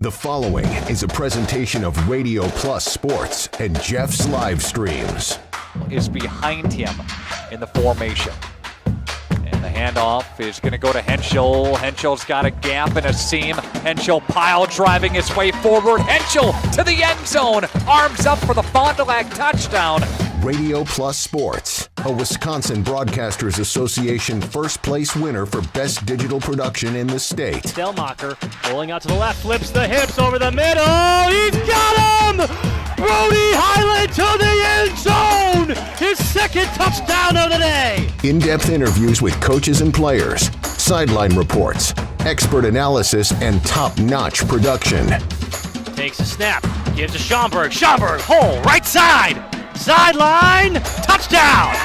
The following is a presentation of Radio Plus Sports and Jeff's Livestreams. Is behind him in the formation. And the handoff is going to go to Henschel. Henschel's got a gap and a seam. Henschel pile driving his way forward. Henschel to the end zone. Arms up for the Fond du Lac touchdown. Radio Plus Sports, a Wisconsin Broadcasters Association first place winner for best digital production in the state. Delmacher rolling out to the left, flips the hips over the middle. He's got him! Brody Highland to the end zone! His second touchdown of the day! In-depth interviews with coaches and players, sideline reports, expert analysis, and top-notch production. Takes a snap, gives to Schomburg. Schomburg, hole, right side! Sideline, touchdown!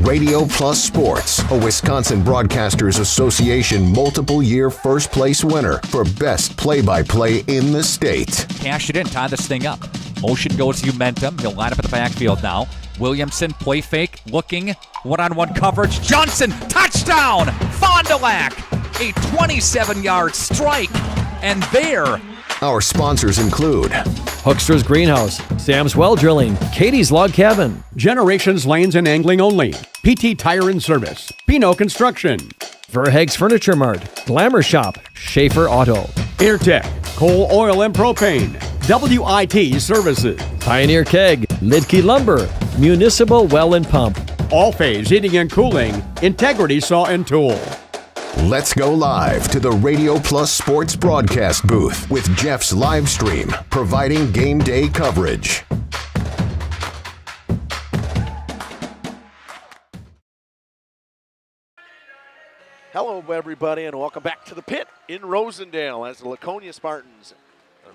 Radio Plus Sports, a Wisconsin Broadcasters Association multiple-year first-place winner for best play-by-play in the state. Cash it in, tie this thing up. Motion goes to Umentum. He'll line up at the backfield now. Williamson, play fake, looking, one-on-one coverage. Johnson, touchdown! Fond du Lac, a 27-yard strike. And there, our sponsors include Hookster's Greenhouse, Sam's Well Drilling, Katie's Log Cabin, Generations Lanes and Angling Only, PT Tire and Service, Pino Construction, Verheg's Furniture Mart, Glamour Shop, Schaefer Auto, Airtech, Coal, Oil and Propane, WIT Services, Pioneer Keg, Lidke Lumber, Municipal Well and Pump, All Phase Heating and Cooling, Integrity Saw and Tool. Let's go live to the Radio Plus Sports broadcast booth with Jeff's Livestream, providing game day coverage. Hello, everybody, and welcome back to the pit in Rosendale as the Laconia Spartans,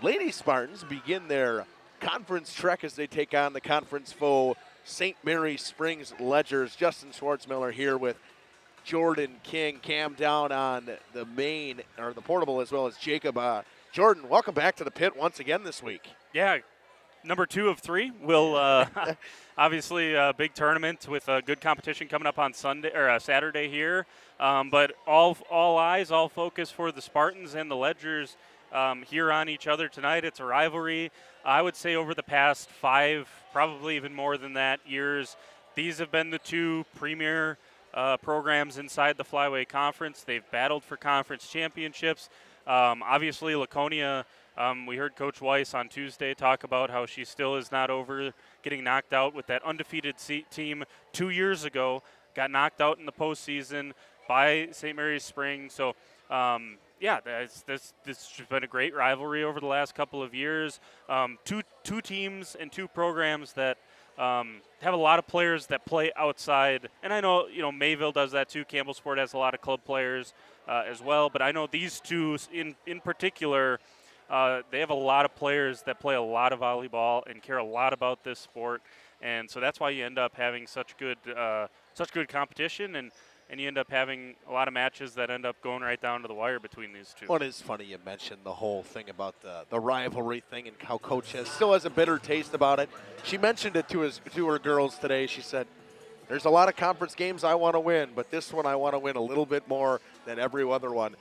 Lady Spartans, begin their conference trek as they take on the conference foe, St. Mary Springs Ledgers. Justin Schwartzmiller here with Jordan King, Cam down on the main, or the portable, as well as Jacob. Jordan, welcome back to the pit once again this week. Yeah, number 2 of 3. We'll obviously a big tournament with good competition coming up on Sunday or Saturday here. But all eyes, all focus for the Spartans and the Ledgers here on each other tonight. It's a rivalry. I would say over the past 5, probably even more than that, years, these have been the 2 premier programs inside the Flyway Conference. They've battled for conference championships. Obviously, Laconia, we heard Coach Weiss on Tuesday talk about how she still is not over getting knocked out with that undefeated team 2 years ago. Got knocked out in the postseason by St. Mary's Springs. So, yeah, this has been a great rivalry over the last couple of years. Two teams and 2 programs that have a lot of players that play outside, and I know Mayville does that too. Campbellsport has a lot of club players as well, but I know these 2 in particular, they have a lot of players that play a lot of volleyball and care a lot about this sport, and so that's why you end up having such good competition, and you end up having a lot of matches that end up going right down to the wire between these 2. Well, it is funny you mentioned the whole thing about the rivalry thing and how Coach still has a bitter taste about it. She mentioned it to her girls today. She said, there's a lot of conference games I want to win, but this one I want to win a little bit more than every other one.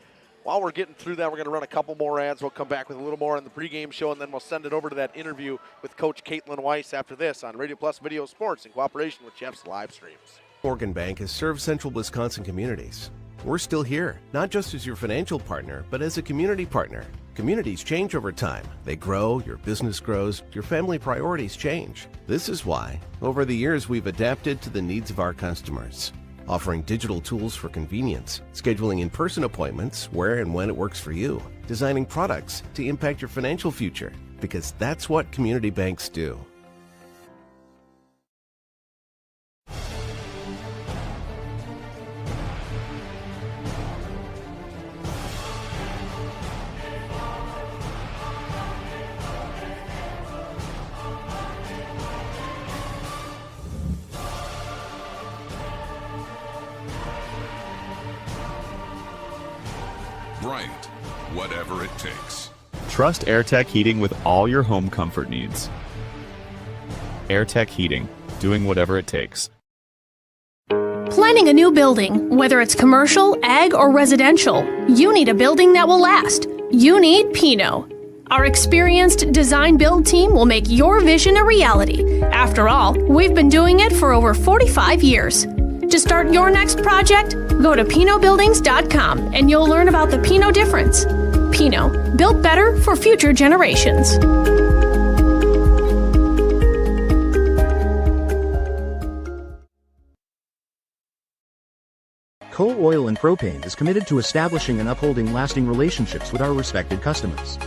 While we're getting through that, we're going to run a couple more ads. We'll come back with a little more on the pregame show, and then we'll send it over to that interview with Coach Caitlin Weiss after this on Radio Plus Video Sports in cooperation with Jeff's Livestreams. Morgan Bank has served central Wisconsin communities. We're still here, not just as your financial partner, but as a community partner. Communities change over time. They grow, your business grows, your family priorities change. This is why, over the years, we've adapted to the needs of our customers, offering digital tools for convenience, scheduling in-person appointments where and when it works for you, designing products to impact your financial future, because that's what community banks do. Right, whatever it takes. Trust AirTech Heating with all your home comfort needs. AirTech Heating, doing whatever it takes. Planning a new building, whether it's commercial, ag, or residential, you need a building that will last. You need Pino. Our experienced design-build team will make your vision a reality. After all, we've been doing it for over 45 years. To start your next project, go to PinoBuildings.com and you'll learn about the Pino difference. Pino, built better for future generations. Coal Oil and Propane is committed to establishing and upholding lasting relationships with our respected customers.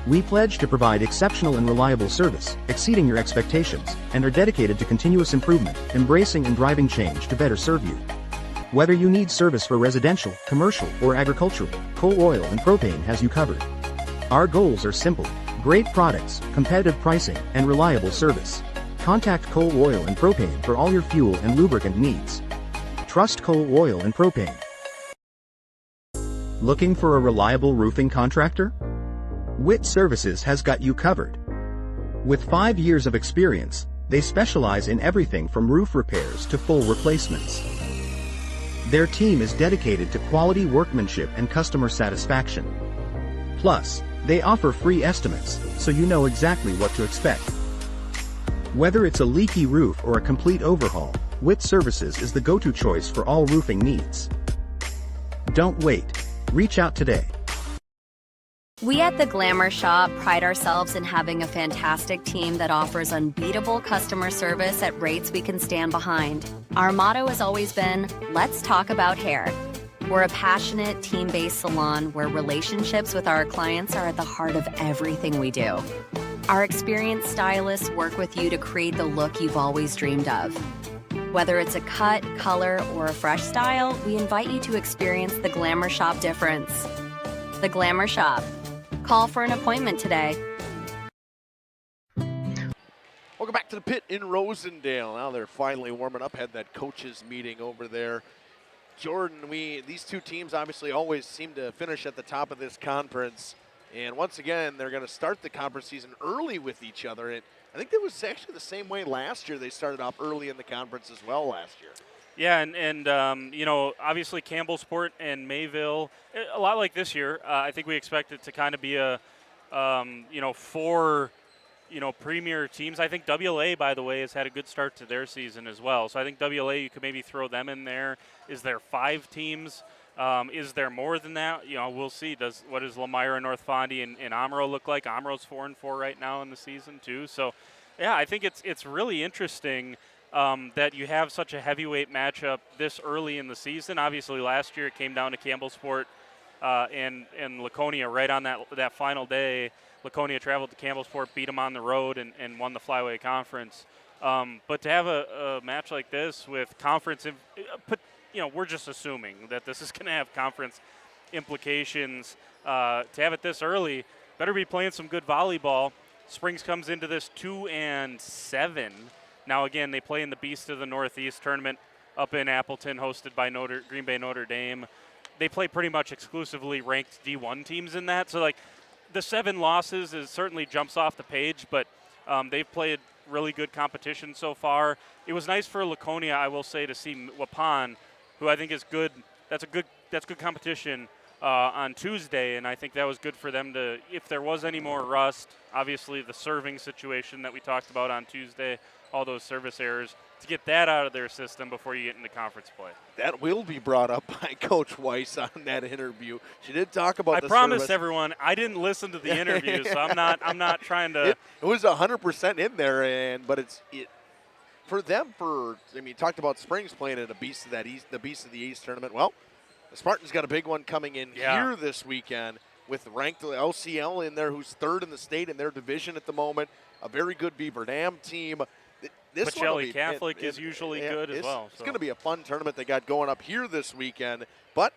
We pledge to provide exceptional and reliable service, exceeding your expectations, and are dedicated to continuous improvement, embracing and driving change to better serve you. Whether you need service for residential, commercial, or agricultural, Coal Oil and Propane has you covered. Our goals are simple: great products, competitive pricing, and reliable service. Contact Coal Oil and Propane for all your fuel and lubricant needs. Trust Coal Oil and Propane. Looking for a reliable roofing contractor? Witt Services has got you covered. With 5 years of experience, they specialize in everything from roof repairs to full replacements. Their team is dedicated to quality workmanship and customer satisfaction. Plus, they offer free estimates, so you know exactly what to expect. Whether it's a leaky roof or a complete overhaul, Witt Services is the go-to choice for all roofing needs. Don't wait. Reach out today. We at the Glamour Shop pride ourselves in having a fantastic team that offers unbeatable customer service at rates we can stand behind. Our motto has always been, let's talk about hair. We're a passionate, team-based salon where relationships with our clients are at the heart of everything we do. Our experienced stylists work with you to create the look you've always dreamed of. Whether it's a cut, color, or a fresh style, we invite you to experience the Glamour Shop difference. The Glamour Shop. Call for an appointment today. Welcome back to the pit in Rosendale. Now they're finally warming up. Had that coaches meeting over there. Jordan, these two teams obviously always seem to finish at the top of this conference. And once again, they're going to start the conference season early with each other. And I think that was actually the same way last year. They started off early in the conference as well last year. Yeah, and you know, obviously Campbellsport and Mayville, a lot like this year. I think we expect it to kind of be a, you know, 4, you know, premier teams. I think WLA, by the way, has had a good start to their season as well. So I think WLA, you could maybe throw them in there. Is there 5 teams? Is there more than that? You know, we'll see. What does Lamira, North Fondy, and Omro look like? Omro's 4-4 right now in the season too. So, yeah, I think it's really interesting that you have such a heavyweight matchup this early in the season. Obviously, last year it came down to Campbellsport and Laconia right on that final day. Laconia traveled to Campbellsport, beat them on the road, and won the Flyweight Conference. But to have a match like this with conference, you know, we're just assuming that this is going to have conference implications. To have it this early, better be playing some good volleyball. Springs comes into this 2-7. Now, again, they play in the Beast of the Northeast tournament up in Appleton, hosted by Green Bay Notre Dame. They play pretty much exclusively ranked D1 teams in that. So, like, the 7 losses certainly jumps off the page, but they've played really good competition so far. It was nice for Laconia, I will say, to see Waupun, who I think is good. That's good competition on Tuesday, and I think that was good for them to, if there was any more rust, obviously the serving situation that we talked about on Tuesday, all those service errors, to get that out of their system before you get into conference play. That will be brought up by Coach Weiss on that interview. She did talk about the service. I promised everyone I didn't listen to the interview, so I'm not trying to. It was 100% in there, but it for them. You talked about Springs playing in the Beast of the East tournament. Well, the Spartans got a big one coming in here this weekend with ranked LCL in there, who's 3rd in the state in their division at the moment. A very good Beaver Dam team. Pacelli Catholic is usually good as well. It's going to be a fun tournament they got going up here this weekend. But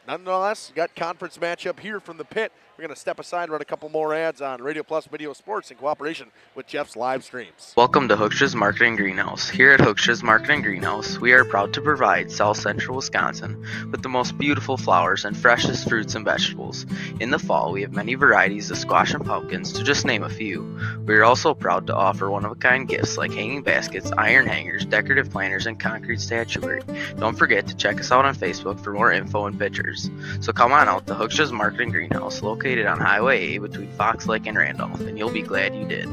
nonetheless, you got conference matchup here from the pit. We're going to step aside and run a couple more ads on Radio Plus Video Sports in cooperation with Jeff's live streams. Welcome to Hookstra's Marketing Greenhouse. Here at Hookstra's Marketing Greenhouse, we are proud to provide South Central Wisconsin with the most beautiful flowers and freshest fruits and vegetables. In the fall, we have many varieties of squash and pumpkins, to just name a few. We are also proud to offer one-of-a-kind gifts like hanging baskets, iron hangers, decorative planters, and concrete statuary. Don't forget to check us out on Facebook for more info and pictures. So come on out to Hookstra's Marketing Greenhouse, located located on Highway A between Fox Lake and Randolph, and you'll be glad you did.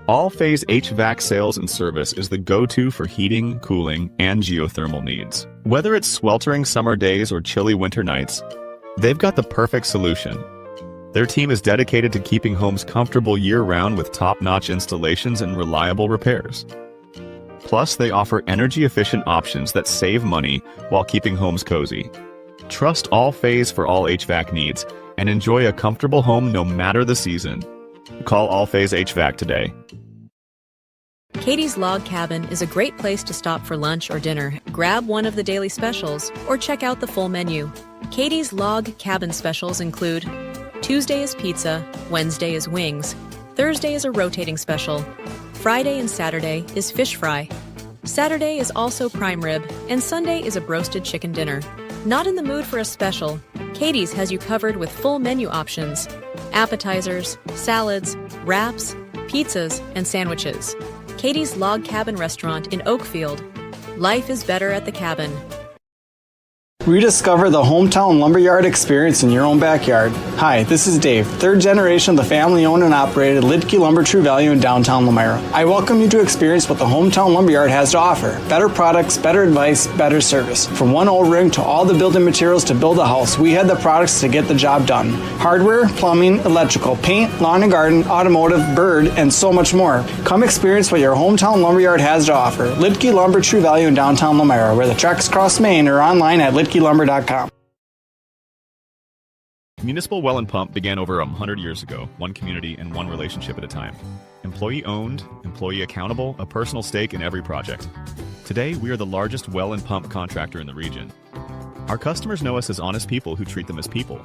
All-Phase HVAC sales and service is the go-to for heating, cooling, and geothermal needs. Whether it's sweltering summer days or chilly winter nights, they've got the perfect solution. Their team is dedicated to keeping homes comfortable year-round with top-notch installations and reliable repairs. Plus, they offer energy-efficient options that save money while keeping homes cozy. Trust All-Phase for all HVAC needs and enjoy a comfortable home no matter the season. Call All-Phase HVAC today. Katie's Log Cabin is a great place to stop for lunch or dinner, grab one of the daily specials, or check out the full menu. Katie's Log Cabin specials include Tuesday is pizza, Wednesday is wings, Thursday is a rotating special, Friday and Saturday is fish fry, Saturday is also prime rib, and Sunday is a broasted chicken dinner. Not in the mood for a special? Katie's has you covered with full menu options, appetizers, salads, wraps, pizzas, and sandwiches. Katie's Log Cabin Restaurant in Oakfield. Life is better at the cabin. Rediscover the hometown lumberyard experience in your own backyard. Hi, this is Dave, third generation of the family-owned and operated Lidke Lumber True Value in downtown Lamira. I welcome you to experience what the hometown lumberyard has to offer. Better products, better advice, better service. From one O-ring to all the building materials to build a house, we had the products to get the job done. Hardware, plumbing, electrical, paint, lawn and garden, automotive, bird, and so much more. Come experience what your hometown lumberyard has to offer. Lidke Lumber True Value in downtown Lamira, where the tracks cross Main, or online at lidkelumber.com. Municipal Well and Pump began over 100 years ago, one community and one relationship at a time. Employee owned, employee accountable, a personal stake in every project. Today, we are the largest well and pump contractor in the region. Our customers know us as honest people who treat them as people.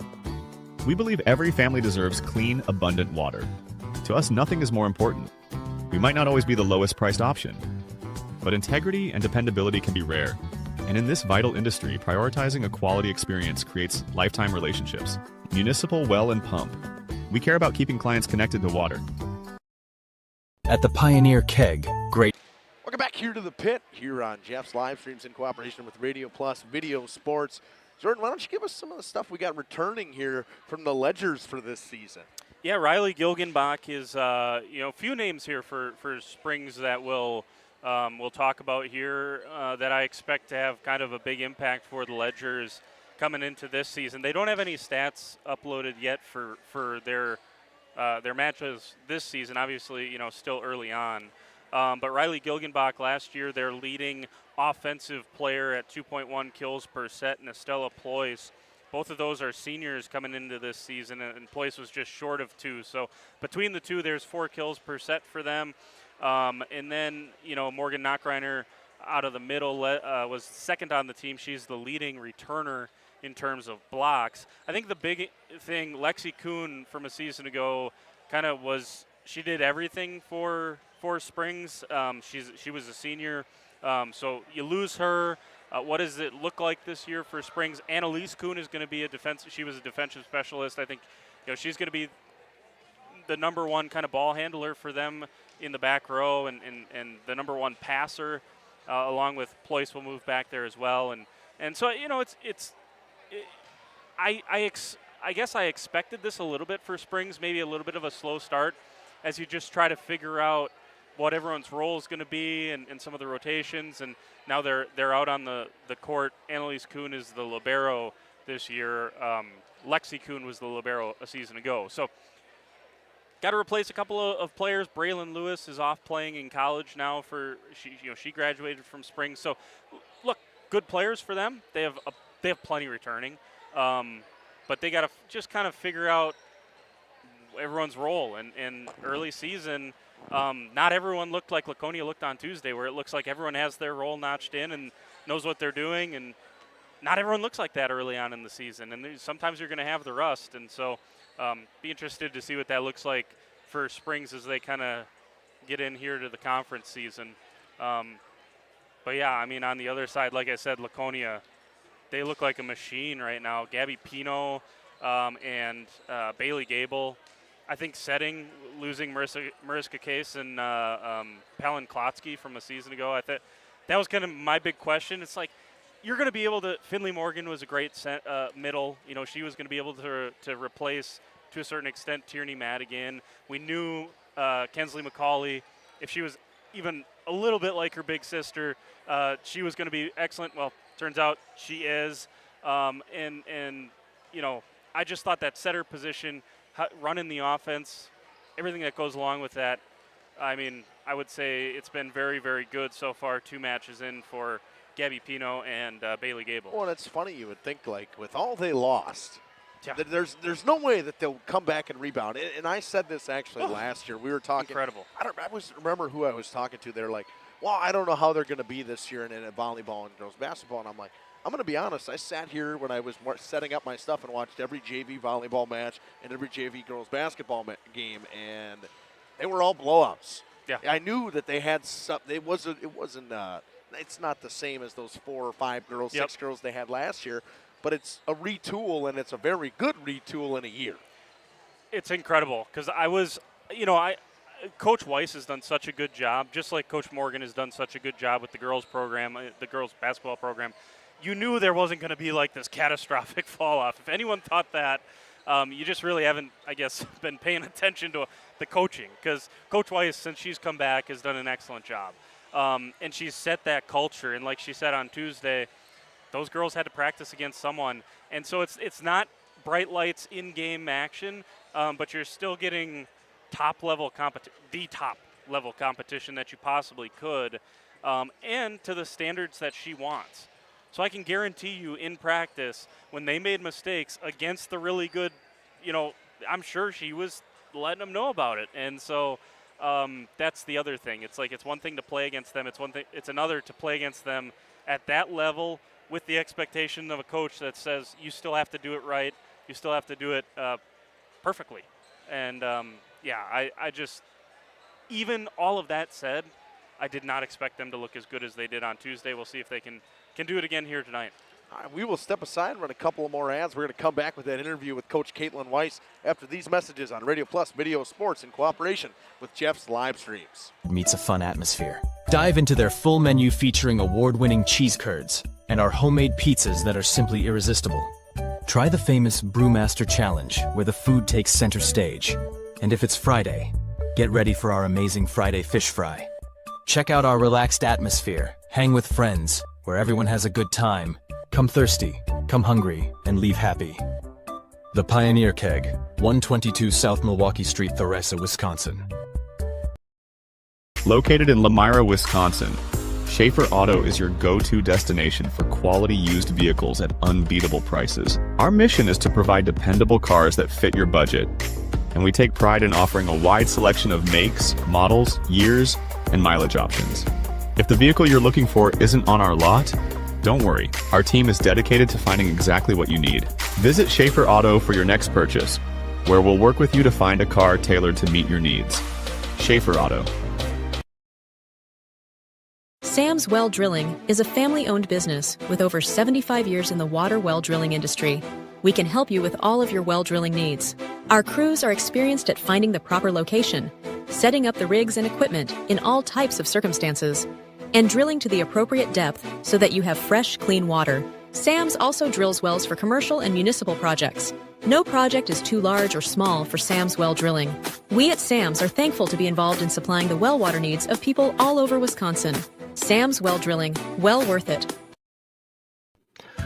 We believe every family deserves clean, abundant water. To us, nothing is more important. We might not always be the lowest priced option, but integrity and dependability can be rare. And in this vital industry, prioritizing a quality experience creates lifetime relationships. Municipal Well and Pump. We care about keeping clients connected to water. At the Pioneer Keg, great. Welcome back here to the pit here on Jeff's Livestreams in cooperation with Radio Plus Video Sports. Jordan, why don't you give us some of the stuff we got returning here from the Ledgers for this season? Yeah, Riley Gilgenbach is, a few names here for Springs that we'll talk about here that I expect to have kind of a big impact for the Ledgers coming into this season. They don't have any stats uploaded yet for their matches this season. Obviously, still early on. But Riley Gilgenbach last year, their leading offensive player at 2.1 kills per set, and Estella Ployce. Both of those are seniors coming into this season, and Ployce was just short of 2. So between the two, there's 4 kills per set for them. And then, Morgan Knockreiner out of the middle was second on the team. She's the leading returner in terms of blocks. I think the big thing, Lexi Kuhn from a season ago kind of was, she did everything for Springs. She was a senior, so you lose her. What does it look like this year for Springs? Annalise Kuhn is going to be she was a defensive specialist. I think, she's going to be the number one kind of ball handler for them in the back row, and the number one passer, along with Ployce will move back there as well. And so, I guess I expected this a little bit for Springs, maybe a little bit of a slow start as you just try to figure out what everyone's role is going to be and some of the rotations. And now they're out on the court. Annalise Kuhn is the libero this year. Lexi Kuhn was the libero a season ago. So got to replace a couple of players. Braylon Lewis is off playing in college now. She graduated from Springs. So look, good players for them. They have plenty returning, but they got to just kind of figure out everyone's role. And early season, not everyone looked like Laconia looked on Tuesday, where it looks like everyone has their role notched in and knows what they're doing. And not everyone looks like that early on in the season. And sometimes you're going to have the rust. And so be interested to see what that looks like for Springs as they kind of get in here to the conference season. But yeah, I mean, on the other side, like I said, Laconia, they look like a machine right now. Gabby Pino and Bailey Gable. I think losing Mariska Case and Palin Klotsky from a season ago, I thought that was kind of my big question. It's like, you're going to be able to. Finley Morgan was a great middle. You know, she was going to be able to replace to a certain extent Tierney Madigan. We knew Kensley McCauley, if she was even a little bit like her big sister, she was going to be excellent. Well, turns out she is. And you know, I just thought that setter position, running the offense, everything that goes along with that. I mean, I would say it's been very, very good so far. 2 matches in for Gabby Pino and Bailey Gable. Well, it's funny. You would think, like, with all they lost, there's no way that they'll come back and rebound. And I said this actually last year. We were talking. Incredible. I remember who I was talking to. They're like, well, I don't know how they're going to be this year in volleyball and girls basketball. And I'm like, I'm going to be honest. I sat here when I was setting up my stuff and watched every JV volleyball match and every JV girls basketball game, and they were all blowouts. Yeah. I knew that they had some. It wasn't. It's not the same as those 4 or 5 girls, 6 girls they had last year, but it's a retool, and it's a very good retool in a year. It's incredible because Coach Weiss has done such a good job, just like Coach Morgan has done such a good job with the girls program, the girls basketball program. You knew there wasn't going to be like this catastrophic fall off. If anyone thought that, you just really haven't, I guess, been paying attention to the coaching, because Coach Weiss, since she's come back, has done an excellent job. And she's set that culture. And like she said on Tuesday, those girls had to practice against someone. And so it's not bright lights in-game action, but you're still getting the top level competition that you possibly could, and to the standards that she wants. So I can guarantee you in practice, when they made mistakes against the really good, I'm sure she was letting them know about it. And so that's the other thing. It's like, it's one thing to play against them. It's another to play against them at that level with the expectation of a coach that says you still have to do it right. You still have to do it perfectly. And I just, even all of that said, I did not expect them to look as good as they did on Tuesday. We'll see if they can do it again here tonight. All right, we will step aside and run a couple of more ads. We're going to come back with that interview with Coach Caitlin Weiss after these messages on Radio Plus Video Sports in cooperation with Jeff's Livestreams. Meets a fun atmosphere. Dive into their full menu featuring award-winning cheese curds and our homemade pizzas that are simply irresistible. Try the famous Brewmaster Challenge, where the food takes center stage. And if it's Friday, get ready for our amazing Friday fish fry. Check out our relaxed atmosphere. Hang with friends, where everyone has a good time. Come thirsty, come hungry, and leave happy. The Pioneer Keg, 122 South Milwaukee Street, Theresa, Wisconsin. Located in Lamira, Wisconsin, Schaefer Auto is your go-to destination for quality used vehicles at unbeatable prices. Our mission is to provide dependable cars that fit your budget, and we take pride in offering a wide selection of makes, models, years, and mileage options. If the vehicle you're looking for isn't on our lot, don't worry, our team is dedicated to finding exactly what you need. Visit Schaefer Auto for your next purchase, where we'll work with you to find a car tailored to meet your needs. Schaefer Auto. Sam's Well Drilling is a family-owned business with over 75 years in the water well drilling industry. We can help you with all of your well drilling needs. Our crews are experienced at finding the proper location, setting up the rigs and equipment in all types of circumstances, and drilling to the appropriate depth so that you have fresh, clean water. Sam's also drills wells for commercial and municipal projects. No project is too large or small for Sam's Well Drilling. We at Sam's are thankful to be involved in supplying the well water needs of people all over Wisconsin. Sam's Well Drilling, well worth it.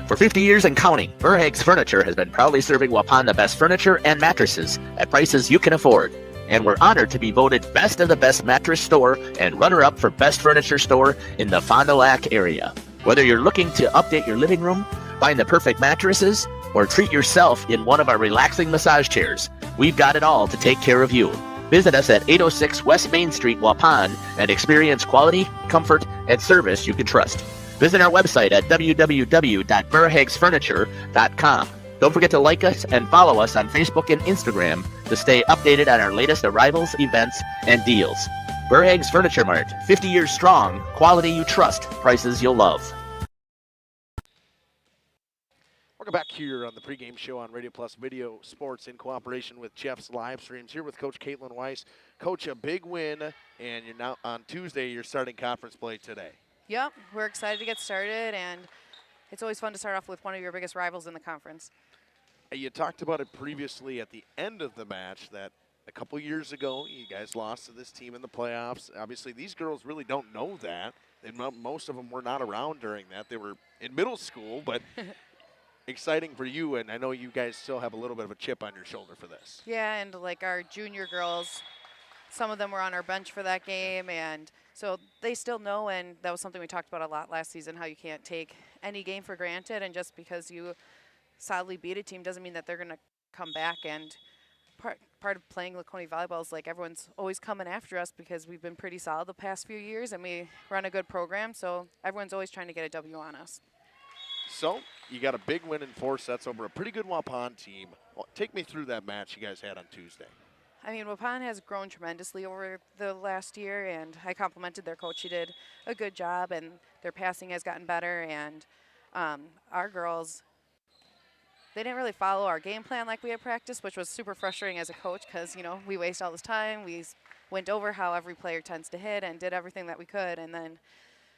For 50 years and counting, Verhaeg's Furniture has been proudly serving Waupun the best furniture and mattresses at prices you can afford. And we're honored to be voted Best of the Best Mattress Store and runner-up for Best Furniture Store in the Fond du Lac area. Whether you're looking to update your living room, find the perfect mattresses, or treat yourself in one of our relaxing massage chairs, we've got it all to take care of you. Visit us at 806 West Main Street, Waupun, and experience quality, comfort, and service you can trust. Visit our website at www.verhaegsfurniture.com. Don't forget to like us and follow us on Facebook and Instagram to stay updated on our latest arrivals, events, and deals. Verhaeg's Furniture Mart, 50 years strong, quality you trust, prices you'll love. Welcome back here on the pregame show on Radio Plus Video Sports in cooperation with Jeff's Livestreams. Here with Coach Caitlin Weiss. Coach, a big win, and you're now on Tuesday, you're starting conference play today. Yep, we're excited to get started, and it's always fun to start off with one of your biggest rivals in the conference. You talked about it previously at the end of the match that a couple years ago you guys lost to this team in the playoffs. Obviously, these girls really don't know that. Most of them were not around during that. They were in middle school, but exciting for you, and I know you guys still have a little bit of a chip on your shoulder for this. Yeah, and like our junior girls, some of them were on our bench for that game, and so they still know, and that was something we talked about a lot last season, how you can't take any game for granted, and just because you solidly beat a team doesn't mean that they're going to come back. And part of playing Laconia volleyball is like everyone's always coming after us because we've been pretty solid the past few years and we run a good program, so everyone's always trying to get a W on us. So you got a big win in 4 sets over a pretty good Waupun team. Well, take me through that match you guys had on Tuesday. I mean, Waupun has grown tremendously over the last year, and I complimented their coach. He did a good job, and their passing has gotten better, and our girls, they didn't really follow our game plan like we had practiced, which was super frustrating as a coach because, you know, we waste all this time. We went over how every player tends to hit and did everything that we could. And then,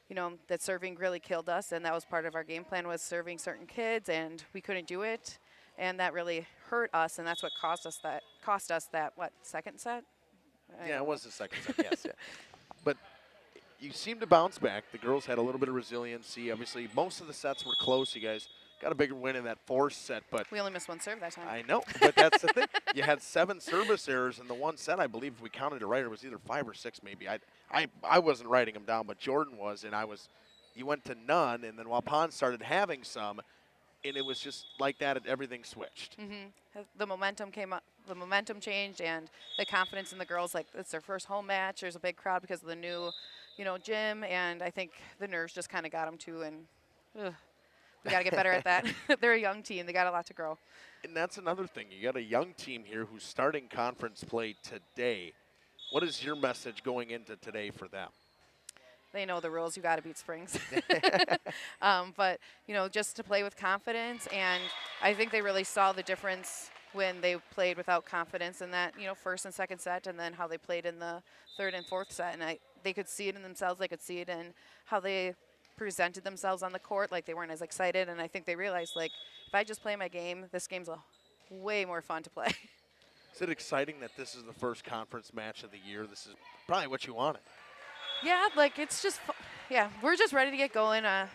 you know, that serving really killed us, and that was part of our game plan, was serving certain kids, and we couldn't do it. And that really hurt us, and that's what cost us that, what, second set? Yeah, it was the second set, yes. Yeah. But you seemed to bounce back. The girls had a little bit of resiliency. Obviously, most of the sets were close. You guys got a bigger win in that 4th set, but we only missed 1 serve that time. I know, but that's the thing. You had 7 service errors in the 1 set. I believe if we counted it right, it was either 5 or 6 maybe. I wasn't writing them down, but Jordan was, and you went to none, and then Waupun started having some, and it was just like that, and everything switched. The momentum came up, the momentum changed, and the confidence in the girls. Like, it's their first home match. There's a big crowd because of the new, you know, gym, and I think the nerves just kind of got them too. And we got to get better at that. They're a young team. They got a lot to grow. And that's another thing. You got a young team here who's starting conference play today. What is your message going into today for them? They know the rules. You got to beat Springs. But, you know, just to play with confidence. And I think they really saw the difference when they played without confidence in that, you know, 1st and 2nd set, and then how they played in the 3rd and 4th set. And they could see it in themselves. They could see it in how they presented themselves on the court. Like, they weren't as excited. And I think they realized, like, if I just play my game, this game's way more fun to play. Is it exciting that this is the first conference match of the year? This is probably what you wanted. Yeah, like, it's just, yeah, we're just ready to get going. I'm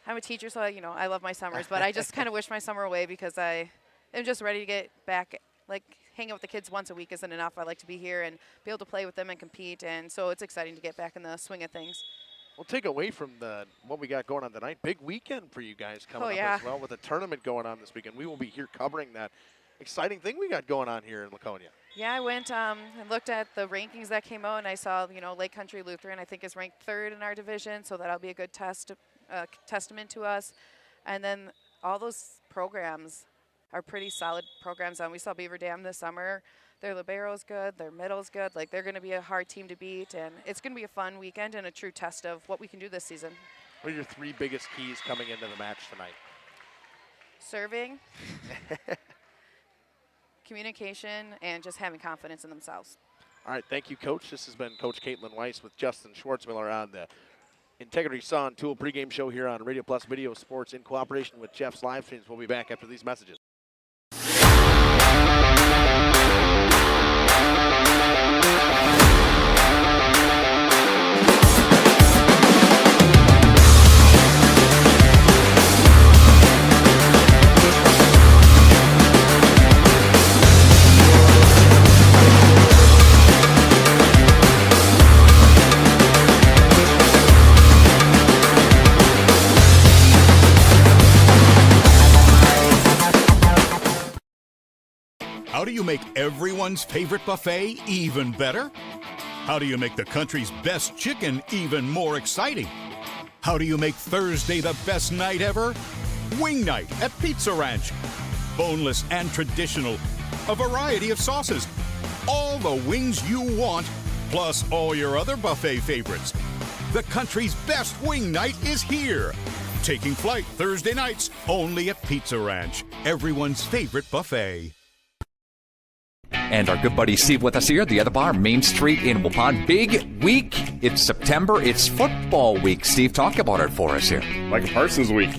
a teacher, so, you know, I love my summers, but I just kind of wish my summer away because I am just ready to get back. Like, hanging out with the kids once a week isn't enough. I like to be here and be able to play with them and compete, and so it's exciting to get back in the swing of things. We'll take away from what we got going on tonight. Big weekend for you guys coming up as well with a tournament going on this weekend. We will be here covering that exciting thing we got going on here in Laconia. Yeah, I went and looked at the rankings that came out, and I saw, you know, Lake Country Lutheran, I think, is ranked 3rd in our division, so that'll be a good testament to us. And then all those programs are pretty solid programs. We saw Beaver Dam this summer. Their libero's good, their middle's good. Like, they're going to be a hard team to beat, and it's going to be a fun weekend and a true test of what we can do this season. What are your 3 biggest keys coming into the match tonight? Serving, communication, and just having confidence in themselves. All right, thank you, Coach. This has been Coach Caitlin Weiss with Justin Schwartzmiller on the Integrity Saw and Tool pregame show here on Radio Plus Video Sports in cooperation with Jeff's Livestreams. We'll be back after these messages. How do you make everyone's favorite buffet even better? How do you make the country's best chicken even more exciting? How do you make Thursday the best night ever? Wing night at Pizza Ranch. Boneless and traditional. A variety of sauces. All the wings you want, plus all your other buffet favorites. The country's best wing night is here. Taking flight Thursday nights only at Pizza Ranch. Everyone's favorite buffet. And our good buddy Steve with us here at the other bar, Main Street in Waupun. Big week. It's September. It's football week. Steve, talk about it for us here. Micah Parsons week.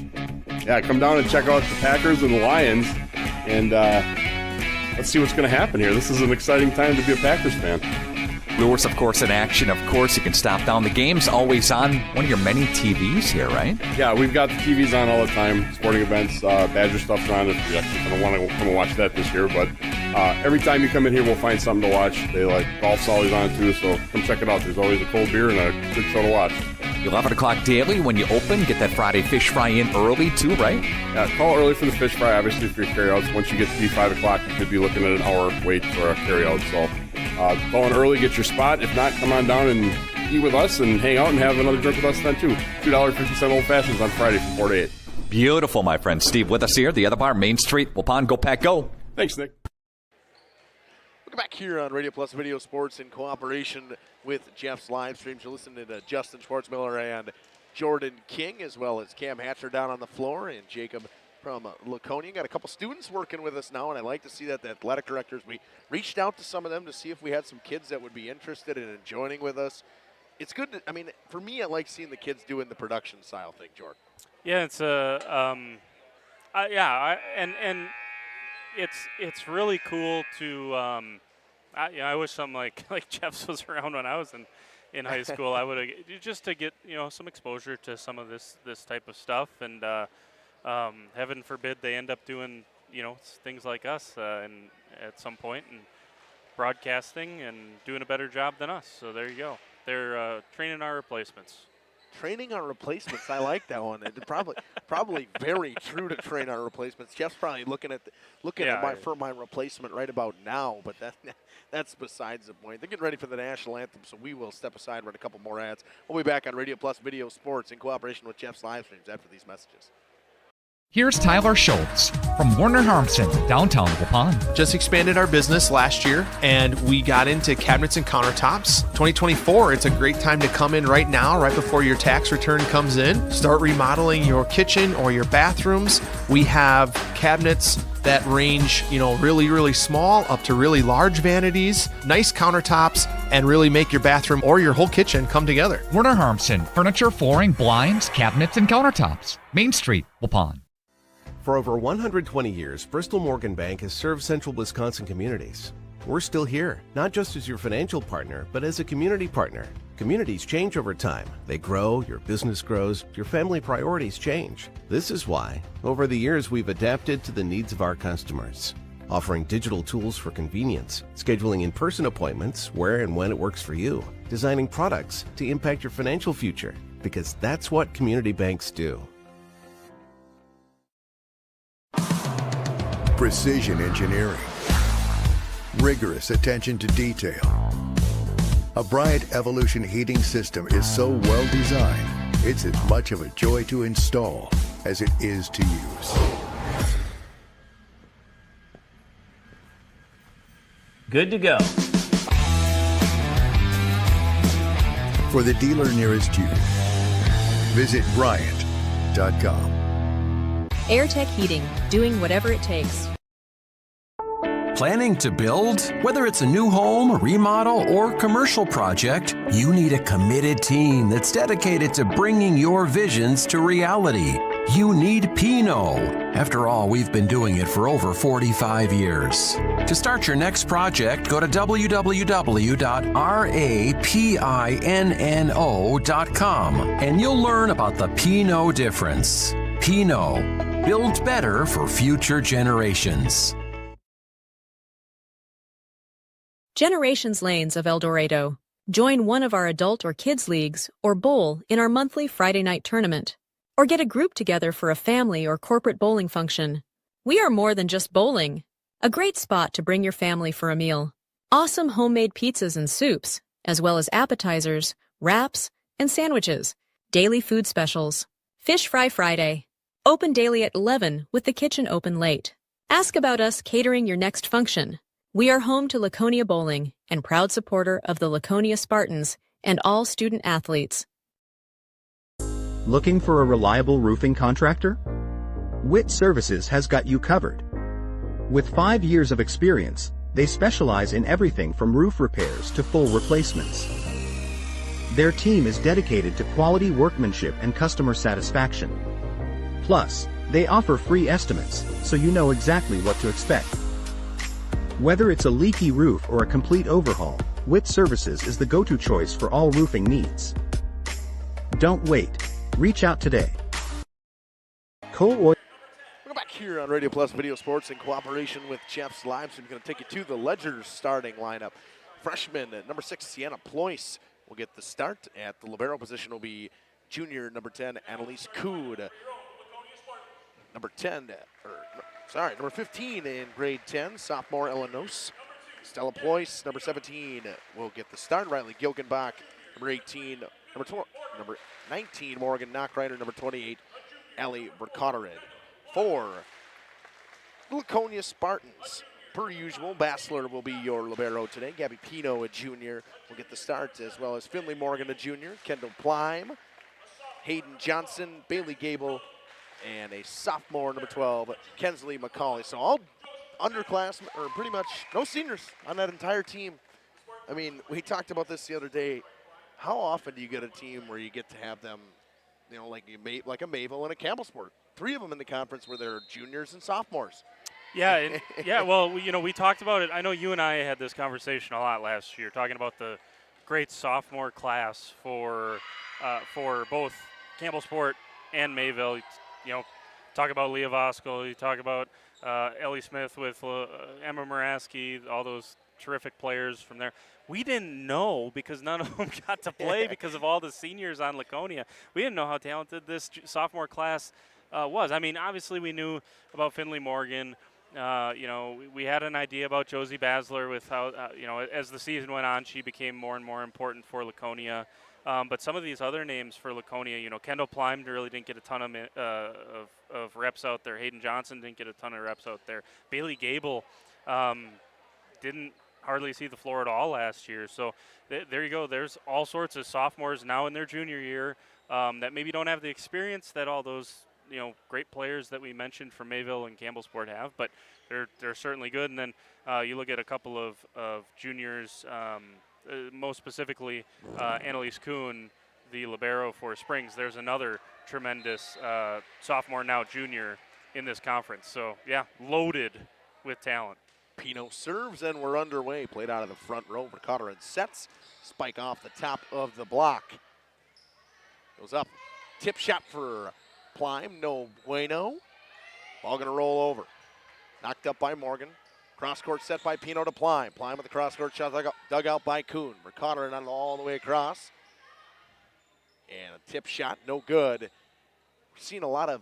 Yeah, come down and check out the Packers and the Lions, and let's see what's going to happen here. This is an exciting time to be a Packers fan. Brewers, of course, in action. Of course, you can stop down. The game's always on one of your many TVs here, right? Yeah, we've got the TVs on all the time. Sporting events, Badger stuff's on if you actually kind of want to come and watch that this year. But every time you come in here, we'll find something to watch. Golf's always on, too, so come check it out. There's always a cold beer and a good show to watch. 11 o'clock daily when you open. Get that Friday fish fry in early, too, right? Yeah, call early for the fish fry, obviously, for your carryouts. Once you get to be 5 o'clock, you could be looking at an hour wait for a carryout. So call in early, get your spot. If not, come on down and eat with us and hang out and have another drink with us then, too. $2.50 Old Fashions on Friday from 4 to 8. Beautiful, my friend. Steve with us here. The other bar, Main Street. Waupun, go Pack, go. Thanks, Nick. Welcome back here on Radio Plus Video Sports in cooperation with Jeff's Livestreams. You're listening to Justin Schwartzmiller and Jordan King, as well as Cam Hatcher down on the floor and Jacob from Laconia. Got a couple students working with us now, and I like to see that the athletic directors, we reached out to some of them to see if we had some kids that would be interested in joining with us. It's good to, for me, I like seeing the kids doing the production style thing, Jordan. Yeah, it's it's really cool to. I wish something like Jeff's was around when I was in high school. I would have just to get some exposure to some of this type of stuff, and heaven forbid they end up doing things like us and at some point and broadcasting and doing a better job than us. So there you go. They're training our replacements. Training our replacements. I like that one. It's probably very true to train our replacements. Jeff's probably looking at my replacement right about now, but that's besides the point. They're getting ready for the national anthem, so we will step aside and run a couple more ads. We'll be back on Radio Plus Video Sports in cooperation with Jeff's Livestreams after these messages. Here's Tyler Schultz from Warner Harmson, downtown Waupun. Just expanded our business last year, and we got into cabinets and countertops. 2024, it's a great time to come in right now, right before your tax return comes in. Start remodeling your kitchen or your bathrooms. We have cabinets that range, really, really small up to really large vanities, nice countertops, and really make your bathroom or your whole kitchen come together. Warner Harmson, furniture, flooring, blinds, cabinets, and countertops. Main Street, Waupun. For over 120 years, Bristol Morgan Bank has served central Wisconsin communities. We're still here, not just as your financial partner, but as a community partner. Communities change over time. They grow, your business grows, your family priorities change. This is why, over the years, we've adapted to the needs of our customers, offering digital tools for convenience, scheduling in-person appointments where and when it works for you, designing products to impact your financial future, because that's what community banks do. Precision engineering, rigorous attention to detail. A Bryant Evolution heating system is so well designed, it's as much of a joy to install as it is to use. Good to go. For the dealer nearest you, visit Bryant.com. AirTech Heating, doing whatever it takes. Planning to build? Whether it's a new home, a remodel, or commercial project, you need a committed team that's dedicated to bringing your visions to reality. You need Pinot. After all, we've been doing it for over 45 years. To start your next project, go to www.rapinno.com and you'll learn about the Pinot difference. Pinot, build better for future generations. Generations Lanes of El Dorado. Join one of our adult or kids leagues or bowl in our monthly Friday night tournament. Or get a group together for a family or corporate bowling function. We are more than just bowling. A great spot to bring your family for a meal. Awesome homemade pizzas and soups, as well as appetizers, wraps, and sandwiches. Daily food specials. Fish Fry Friday. Open daily at 11 with the kitchen open late. Ask about us catering your next function. We are home to Laconia Bowling and proud supporter of the Laconia Spartans and all student athletes. Looking for a reliable roofing contractor? Witt Services has got you covered. With 5 years of experience, they specialize in everything from roof repairs to full replacements. Their team is dedicated to quality workmanship and customer satisfaction. Plus, They offer free estimates, so you know exactly what to expect. Whether it's a leaky roof or a complete overhaul, Witt Services is the go-to choice for all roofing needs. Don't wait. Reach out today. We're back here on Radio Plus Video Sports in cooperation with Jeff's Livestream. We're going to take you to the Ledger's starting lineup. Freshman at number 6, Sienna Ployce will get the start. At the libero position will be junior number 10, Annalise Cood. Number 15 in grade 10, sophomore Elenos. Stella Ployce, number 17, will get the start. Riley Gilgenbach, number 18, number 19, Morgan Knockrider, number 28, Allie Berkottered. For Laconia Spartans, per usual, Bassler will be your libero today. Gabby Pino, a junior, will get the start, as well as Finley Morgan, a junior, Kendall Plime, Hayden Johnson, Bailey Gable, and a sophomore, number 12, Kensley McCauley. So all underclassmen, or pretty much no seniors on that entire team. I mean, we talked about this the other day. How often do you get a team where you get to have them, like a Mayville and a Campbellsport? 3 of them in the conference where they're juniors and sophomores. Yeah, well, we talked about it. I know you and I had this conversation a lot last year, talking about the great sophomore class for both Campbellsport and Mayville. Talk about Leah Voskel, you talk about Ellie Smith with Emma Moraski, all those terrific players from there. We didn't know, because none of them got to play because of all the seniors on Laconia. We didn't know how talented this sophomore class was. I mean, obviously we knew about Finley Morgan. We had an idea about Josie Basler with how, as the season went on, she became more and more important for Laconia. But some of these other names for Laconia, Kendall Plime really didn't get a ton of reps out there. Hayden Johnson didn't get a ton of reps out there. Bailey Gable didn't hardly see the floor at all last year. So there you go. There's all sorts of sophomores now in their junior year that maybe don't have the experience that all those great players that we mentioned from Mayville and Campbellsport have, but they're certainly good. And then you look at a couple of juniors. Most specifically, Annalise Kuhn, the libero for Springs. There's another tremendous sophomore, now junior, in this conference. So, yeah, loaded with talent. Pino serves, and we're underway. Played out of the front row. Ricardo and sets. Spike off the top of the block. Goes up. Tip shot for Plime. No bueno. Ball going to roll over. Knocked up by Morgan. Cross-court set by Pino to Plime. Plime with the cross-court shot dug out by Kuhn. Ricardo not all the way across. And a tip shot, no good. We've seen a lot of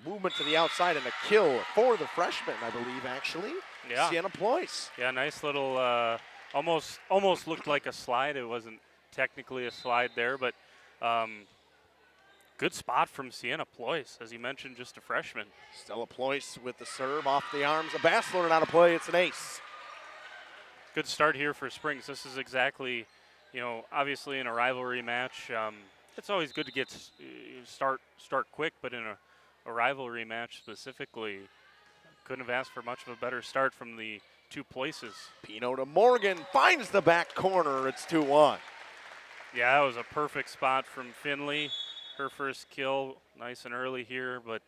movement to the outside and a kill for the freshman, I believe, actually. Yeah. Sienna Ployce. Yeah, nice little, almost looked like a slide. It wasn't technically a slide there, but good spot from Sienna Ployce, as you mentioned, just a freshman. Stella Ployce with the serve off the arms of Bassler, and out of play, it's an ace. Good start here for Springs. This is exactly, obviously in a rivalry match, it's always good to get start quick, but in a rivalry match specifically, couldn't have asked for much of a better start from the 2 places. Pino to Morgan, finds the back corner, it's 2-1. Yeah, that was a perfect spot from Finley. Her first kill, nice and early here, but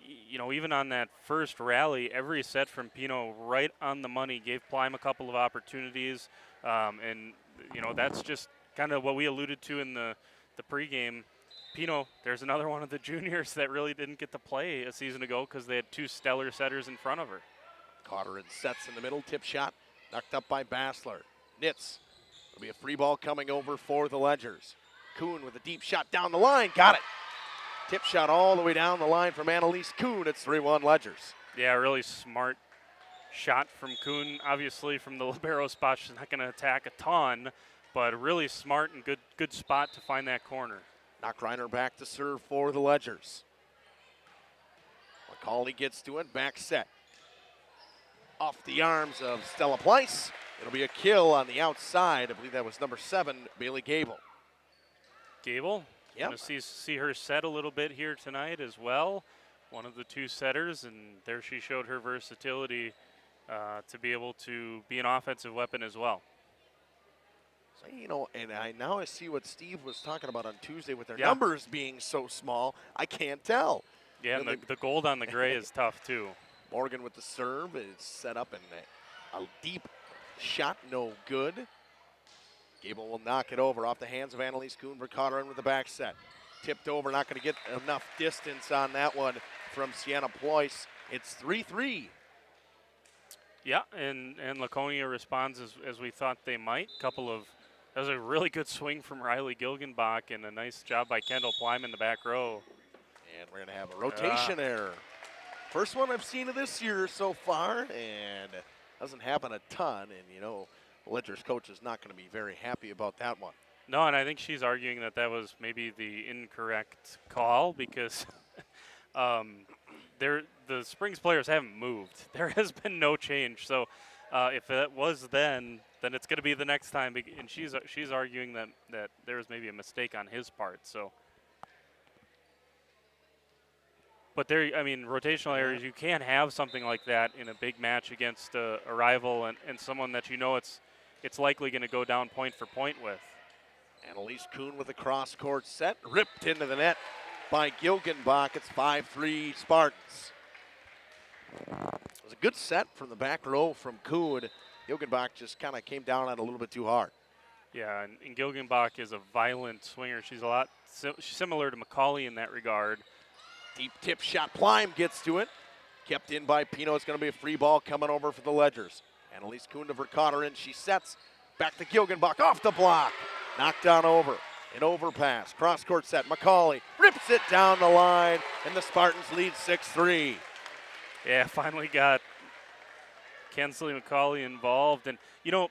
even on that first rally, every set from Pino right on the money, gave Plime a couple of opportunities, and that's just kind of what we alluded to in the pregame. Pino, there's another one of the juniors that really didn't get to play a season ago because they had 2 stellar setters in front of her. Cotter and sets in the middle, tip shot, knocked up by Bassler. Nitz, it'll be a free ball coming over for the Ledgers. Kuhn with a deep shot down the line, got it. Tip shot all the way down the line from Annalise Kuhn. It's 3-1 Ledgers. Yeah, really smart shot from Kuhn. Obviously from the libero spot, she's not going to attack a ton, but really smart and good spot to find that corner. Knock Reiner back to serve for the Ledgers. McCauley gets to it, back set. Off the arms of Stella Ployce. It'll be a kill on the outside. I believe that was number 7, Bailey Gable. Gable, yep. Going to see her set a little bit here tonight as well. One of the 2 setters, and there she showed her versatility to be able to be an offensive weapon as well. So, and now I see what Steve was talking about on Tuesday with their numbers being so small. I can't tell. Yeah, and the gold on the gray is tough, too. Morgan with the serve. It's set up and a deep shot, no good. Gable will knock it over off the hands of Annalise Kuhn. Vercotter in with the back set. Tipped over, not going to get enough distance on that one from Sienna Ployce. It's 3-3. Yeah, and Laconia responds as we thought they might. That was a really good swing from Riley Gilgenbach and a nice job by Kendall Pleim in the back row. And we're going to have a rotation error. First one I've seen of this year so far, and doesn't happen a ton. And, you know, Ledger's coach is not going to be very happy about that one. No, and I think she's arguing that was maybe the incorrect call because the Springs players haven't moved. There has been no change. So if it was then it's going to be the next time. And she's arguing that there was maybe a mistake on his part. So. But rotational errors, you can't have something like that in a big match against a rival and someone that you know it's likely going to go down point for point with. Annalise Kuhn with a cross-court set, ripped into the net by Gilgenbach. It's 5-3 Spartans. It was a good set from the back row from Kuhn. Gilgenbach just kind of came down on it a little bit too hard. Yeah, and Gilgenbach is a violent swinger. She's a lot similar to McCauley in that regard. Deep tip shot. Pleim gets to it. Kept in by Pino. It's going to be a free ball coming over for the Ledgers. Annalise Kuhn to Vercotter in. She sets. Back to Gilgenbach. Off the block. Knocked down over. An overpass. Cross-court set. McCauley rips it down the line. And the Spartans lead 6-3. Yeah, finally got Kensley McCauley involved. And, you know,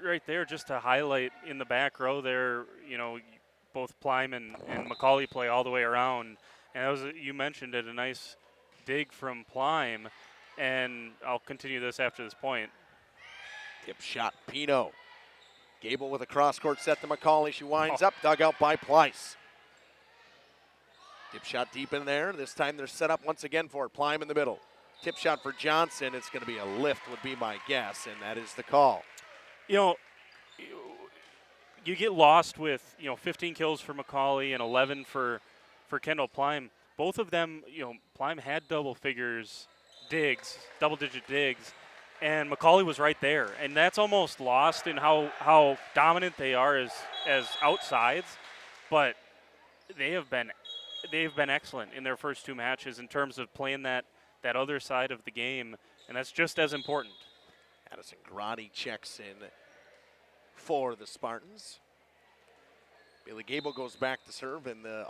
right there, just to highlight in the back row there, you know, both Pleim and McCauley play all the way around. And that was, you mentioned it, a nice dig from Pleim, and I'll continue this after this point. Tip shot, Pino. Gable with a cross-court set to McCauley. She winds up, dug out by Pleiss. Tip shot deep in there. This time they're set up once again for it. Pleim in the middle. Tip shot for Johnson. It's going to be a lift would be my guess, and that is the call. You know, you get lost with, 15 kills for McCauley and 11 for Kendall Pleim. Both of them, Pleim had double-digit digs, and McCauley was right there. And that's almost lost in how dominant they are as outsides. But they've been excellent in their first two matches in terms of playing that other side of the game, and that's just as important. Addison Grotti checks in for the Spartans. Bailey Gable goes back to serve, and the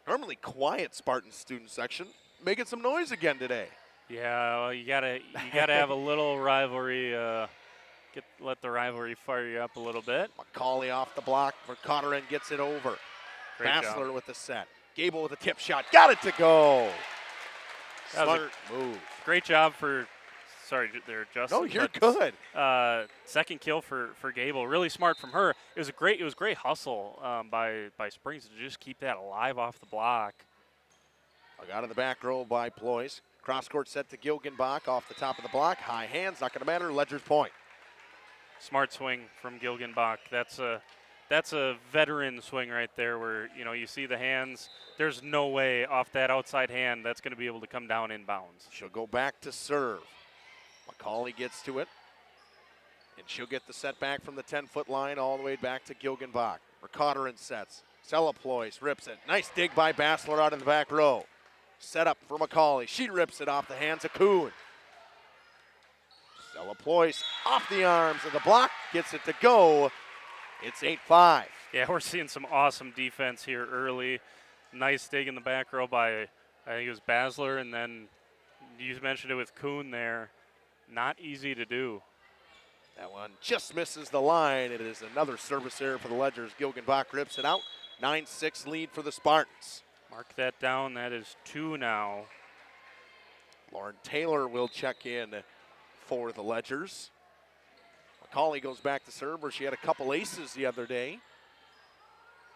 normally quiet Spartan student section making some noise again today. Yeah, well, you gotta have a little rivalry. Let the rivalry fire you up a little bit. McCauley off the block. Vercotter gets it over. Great Bassler job. with the set. Gable with a tip shot. Got it to go. Smart move. Great job for. Sorry there, Justin. No, you're good. Second kill for Gable. Really smart from her. It was great hustle by Springs to just keep that alive off the block. Out of the back row by Ployce. Cross-court set to Gilgenbach off the top of the block. High hands, not going to matter. Ledger's point. Smart swing from Gilgenbach. That's a veteran swing right there where, you see the hands. There's no way off that outside hand that's going to be able to come down inbounds. She'll go back to serve. McCauley gets to it, and she'll get the set back from the 10-foot line all the way back to Gilgenbach. Vercotter sets. Stella Ployce rips it. Nice dig by Bassler out in the back row. Set up for McCauley. She rips it off the hands of Kuhn. Stella Ployce off the arms of the block, gets it to go. It's 8-5. Yeah, we're seeing some awesome defense here early. Nice dig in the back row by, I think it was Bassler, and then you mentioned it with Kuhn there. Not easy to do. That one just misses the line. It is another service error for the Ledgers. Gilgenbach rips it out. 9-6 lead for the Spartans. Mark that down. That is 2 now. Lauren Taylor will check in for the Ledgers. McCauley goes back to serve where she had a couple aces the other day.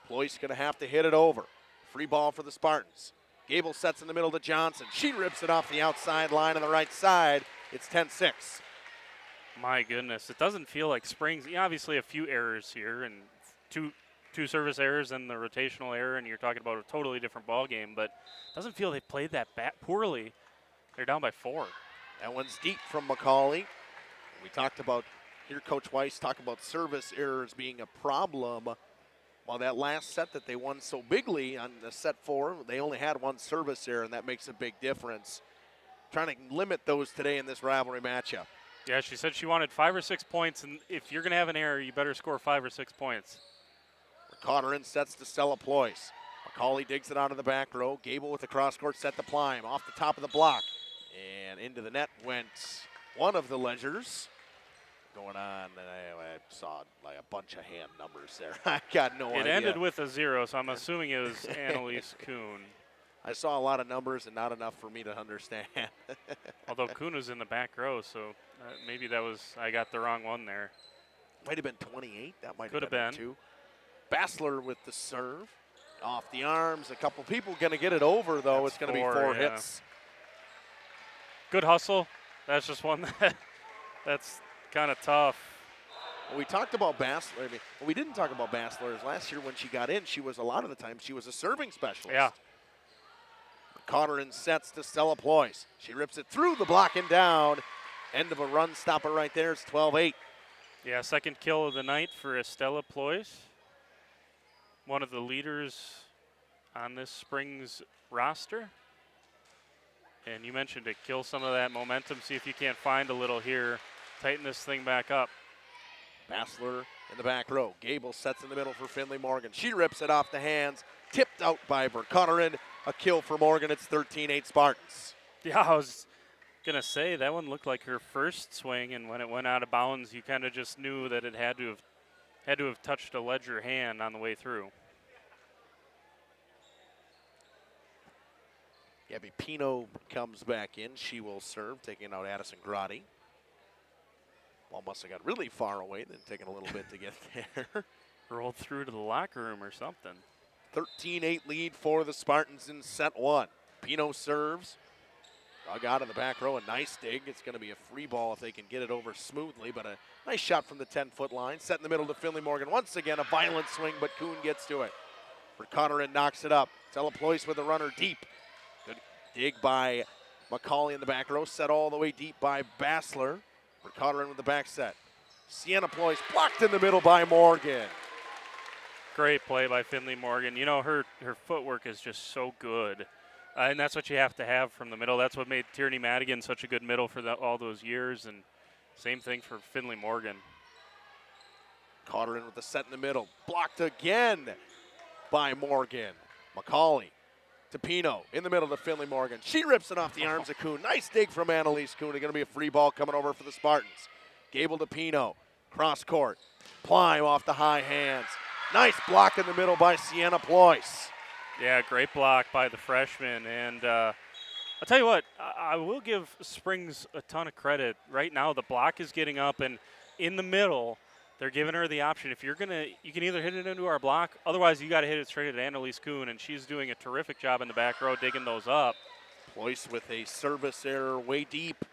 Ployce going to have to hit it over. Free ball for the Spartans. Gable sets in the middle to Johnson. She rips it off the outside line on the right side. It's 10-6. My goodness, it doesn't feel like Springs. Obviously, a few errors here and two 2 service errors and the rotational error, and you're talking about a totally different ball game. But it doesn't feel they played that poorly. They're down by 4. That one's deep from Macaulay. We talked about, here Coach Weiss talked about service errors being a problem. Well, that last set that they won so bigly on the set 4, they only had 1 service error, and that makes a big difference. Trying to limit those today in this rivalry matchup. Yeah, she said she wanted 5 or 6 points, and if you're going to have an error, you better score 5 or 6 points. Cotterin sets to Stella Ployce. Macaulay digs it out of the back row. Gable with the cross-court set to Plime. Off the top of the block. And into the net went one of the Ledgers. Going on, and I saw like a bunch of hand numbers there. I got no idea. It ended with a 0, so I'm assuming it was Annalise Kuhn. I saw a lot of numbers and not enough for me to understand. Although Kuhn was in the back row, so maybe that was, I got the wrong one there. Might have been 28. That might Could have been 2. Bassler with the serve. Off the arms. A couple people going to get it over, though. It's going to be 4 hits. Good hustle. That's just one that's kind of tough. We talked about Bassler. I mean, what we didn't talk about Bassler is last year when she got in, she was a lot of the time she was a serving specialist. Yeah. Cotterin sets to Stella Ployce. She rips it through the block and down. End of a run stopper right there. It's 12-8. Yeah, second kill of the night for Estella Ployce. One of the leaders on this spring's roster. And you mentioned to kill some of that momentum. See if you can't find a little here. Tighten this thing back up. Bassler in the back row. Gable sets in the middle for Finley Morgan. She rips it off the hands. Tipped out by Cotterin. A kill for Morgan. It's 13-8 Spartans. Yeah, I was going to say that one looked like her first swing, and when it went out of bounds, you kind of just knew that it had to have touched a Ledger hand on the way through. Gabby Pino comes back in. She will serve, taking out Addison Grotti. Ball must have got really far away, then taking a little bit to get there. Rolled through to the locker room or something. 13-8 lead for the Spartans in set 1. Pino serves. Dug out in the back row, a nice dig. It's going to be a free ball if they can get it over smoothly, but a nice shot from the 10-foot line. Set in the middle to Finley Morgan. Once again, a violent swing, but Kuhn gets to it. For Cotterin knocks it up. Stella Ployce with a runner deep. Good dig by Macaulay in the back row. Set all the way deep by Bassler. For Cotterin with the back set. Sienna Ployce blocked in the middle by Morgan. Great play by Finley Morgan. You know, her footwork is just so good. And that's what you have to have from the middle. That's what made Tierney Madigan such a good middle for all those years. And same thing for Finley Morgan. Cotterin with the set in the middle. Blocked again by Morgan. Macaulay to Pino. In the middle to Finley Morgan. She rips it off the arms of Kuhn. Nice dig from Annalise Kuhn. It's going to be a free ball coming over for the Spartans. Gable to Pino. Cross court. Plime off the high hands. Nice block in the middle by Sienna Ployce. Yeah, great block by the freshman. And I'll tell you what, I will give Springs a ton of credit. Right now, the block is getting up, and in the middle, they're giving her the option. If you're going to, you can either hit it into our block, otherwise you got to hit it straight at Annalise Kuhn, and she's doing a terrific job in the back row digging those up. Ployce with a service error way deep.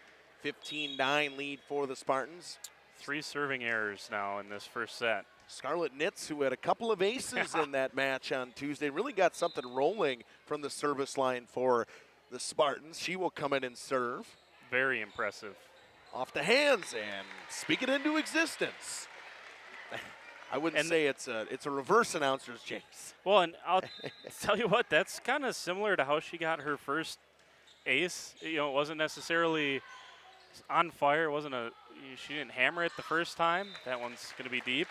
15-9 lead for the Spartans. 3 serving errors now in this first set. Scarlett Nitz, who had a couple of aces in that match on Tuesday, really got something rolling from the service line for the Spartans. She will come in and serve. Very impressive. Off the hands and speak it into existence. I wouldn't say it's a reverse announcer's jinx. Well, and I'll tell you what, that's kind of similar to how she got her first ace. You know, it wasn't necessarily on fire. It wasn't she didn't hammer it the first time. That one's going to be deep.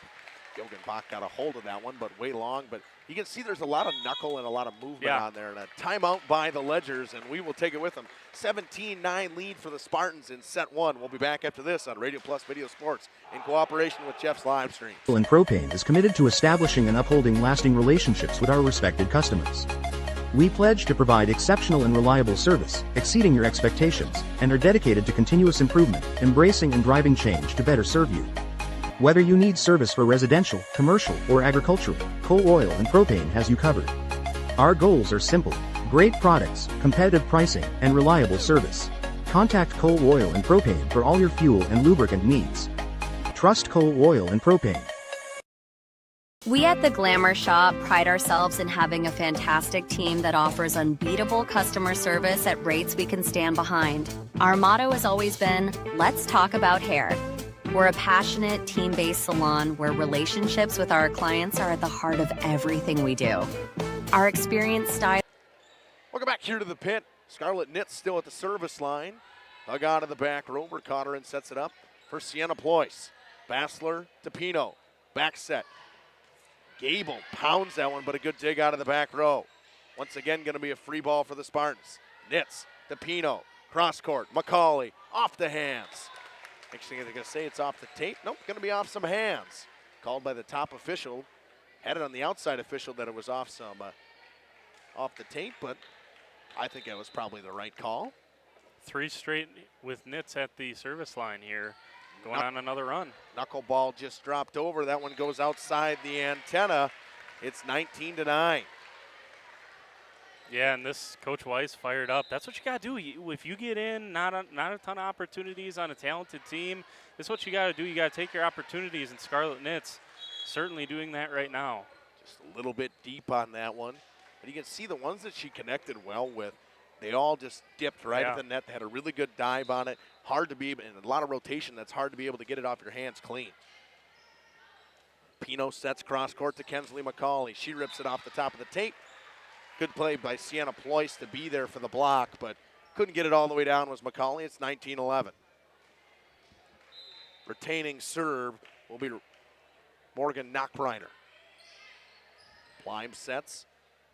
Yogan Bach got a hold of that one, but way long. But you can see there's a lot of knuckle and a lot of movement on there. And a timeout by the Ledgers, and we will take it with them. 17-9 lead for the Spartans in set 1. We'll be back after this on Radio Plus Video Sports in cooperation with Jeff's Livestreams. And Propane is committed to establishing and upholding lasting relationships with our respected customers. We pledge to provide exceptional and reliable service, exceeding your expectations, and are dedicated to continuous improvement, embracing and driving change to better serve you. Whether you need service for residential, commercial, or agricultural, Coal Oil and Propane has you covered. Our goals are simple: great products, competitive pricing, and reliable service. Contact Coal Oil and Propane for all your fuel and lubricant needs. Trust Coal Oil and Propane. We at the Glamour Shop pride ourselves in having a fantastic team that offers unbeatable customer service at rates we can stand behind. Our motto has always been, let's talk about hair. We're a passionate, team-based salon where relationships with our clients are at the heart of everything we do. Our experienced style. Welcome back here to the pit. Scarlet Knits still at the service line. Dug out of the back row. Connor and sets it up for Sienna Ployce. Bassler to Pino. Back set. Gable pounds that one, but a good dig out of the back row. Once again, going to be a free ball for the Spartans. Knits to Pino. Cross court. McCauley off the hands. Next thing they're going to say it's off the tape. Nope, going to be off some hands. Called by the top official. Had it on the outside official that it was off the tape, but I think it was probably the right call. 3 straight with Knits at the service line here. Going on another run. Knuckleball just dropped over. That one goes outside the antenna. It's 19-9. Yeah, and this Coach Weiss fired up. That's what you got to do. If you get in, not a ton of opportunities on a talented team, this is what you got to do. You got to take your opportunities, and Scarlet Knits certainly doing that right now. Just a little bit deep on that one. But you can see the ones that she connected well with, they all just dipped right at the net. They had a really good dive on it. Hard to be, and a lot of rotation. That's hard to be able to get it off your hands clean. Pino sets cross court to Kensley McCauley. She rips it off the top of the tape. Good play by Sienna Ployce to be there for the block, but couldn't get it all the way down was McCauley. It's 19-11. Retaining serve will be Morgan Knockreiner. Plime sets.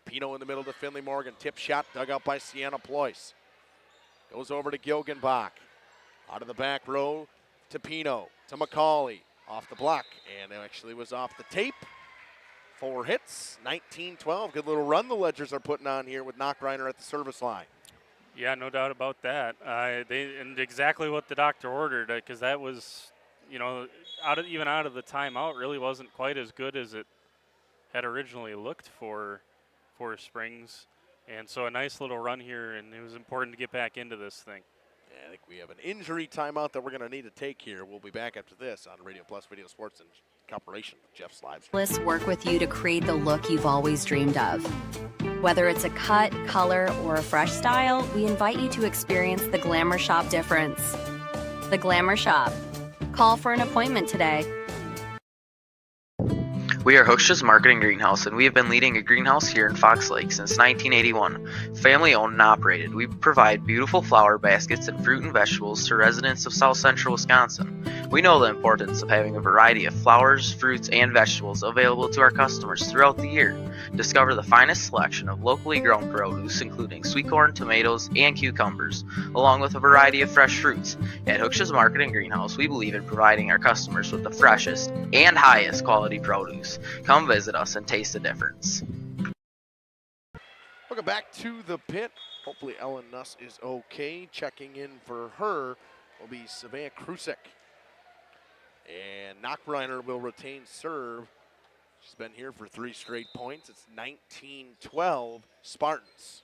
Pino in the middle to Finley Morgan. Tip shot dug out by Sienna Ployce. Goes over to Gilgenbach. Out of the back row to Pino, to McCauley. Off the block, and it actually was off the tape. 4 hits, 19-12. Good little run the Ledgers are putting on here with Knockreiner at the service line. Yeah, no doubt about that. And exactly what the doctor ordered, because that was, even out of the timeout, really wasn't quite as good as it had originally looked for Springs. And so a nice little run here, and it was important to get back into this thing. Yeah, I think we have an injury timeout that we're going to need to take here. We'll be back after this on Radio Plus Video Sports in cooperation with Jeff's Livestreams. Let's work with you to create the look you've always dreamed of. Whether it's a cut, color, or a fresh style, we invite you to experience the Glamour Shop difference. The Glamour Shop. Call for an appointment today. We are Hooksha's Marketing Greenhouse, and we have been leading a greenhouse here in Fox Lake since 1981. Family owned and operated, we provide beautiful flower baskets and fruit and vegetables to residents of South Central Wisconsin. We know the importance of having a variety of flowers, fruits, and vegetables available to our customers throughout the year. Discover the finest selection of locally grown produce, including sweet corn, tomatoes, and cucumbers, along with a variety of fresh fruits. At Hooksha's Marketing Greenhouse, we believe in providing our customers with the freshest and highest quality produce. Come visit us and taste the difference. Welcome back to the pit. Hopefully Ellen Nuss is okay. Checking in for her will be Savannah Krusek. And Knockreiner will retain serve. She's been here for 3 straight points. It's 19-12 Spartans.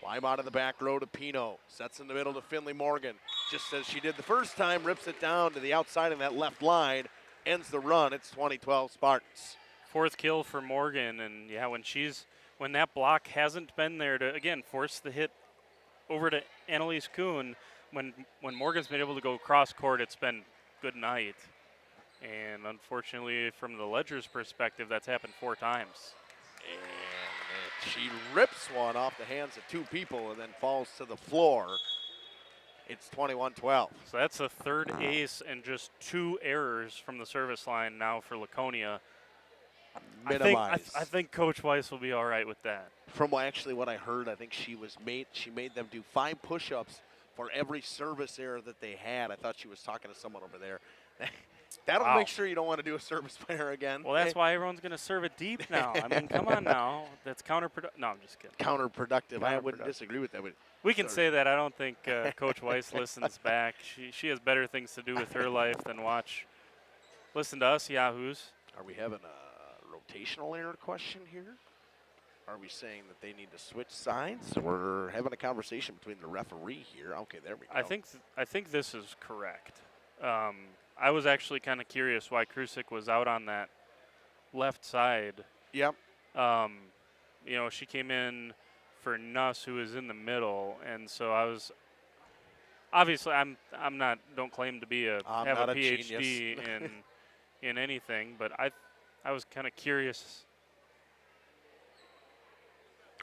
Climb out of the back row to Pino. Sets in the middle to Finley Morgan. Just as she did the first time, rips it down to the outside of that left line. Ends the run. It's 20-12 Spartans. 4th kill for Morgan, and yeah, when that block hasn't been there to again force the hit over to Annalise Kuhn, when Morgan's been able to go cross court, it's been good night. And unfortunately, from the Ledger's perspective, that's happened 4 times. And she rips one off the hands of 2 people and then falls to the floor. It's 21-12. So that's a 3rd ace and just 2 errors from the service line now for Laconia. I think Coach Weiss will be all right with that. From what I heard, I think she made them do 5 push-ups for every service error that they had. I thought she was talking to someone over there. That'll make sure you don't want to do a service error again. Well, that's why everyone's going to serve it deep now. I mean, come on now. That's counterproductive. No, I'm just kidding. Counterproductive. I wouldn't disagree with that. We can say that. I don't think Coach Weiss listens back. She has better things to do with her life than listen to us yahoos. Are we having a rotational error question here? Are we saying that they need to switch sides? We're having a conversation between the referee here. Okay, there we go. I think this is correct. I was actually kind of curious why Krusek was out on that left side. Yep. You know, she came in for Nuss, who was in the middle, and so I was obviously don't claim to be have a PhD in anything, but I was kind of curious.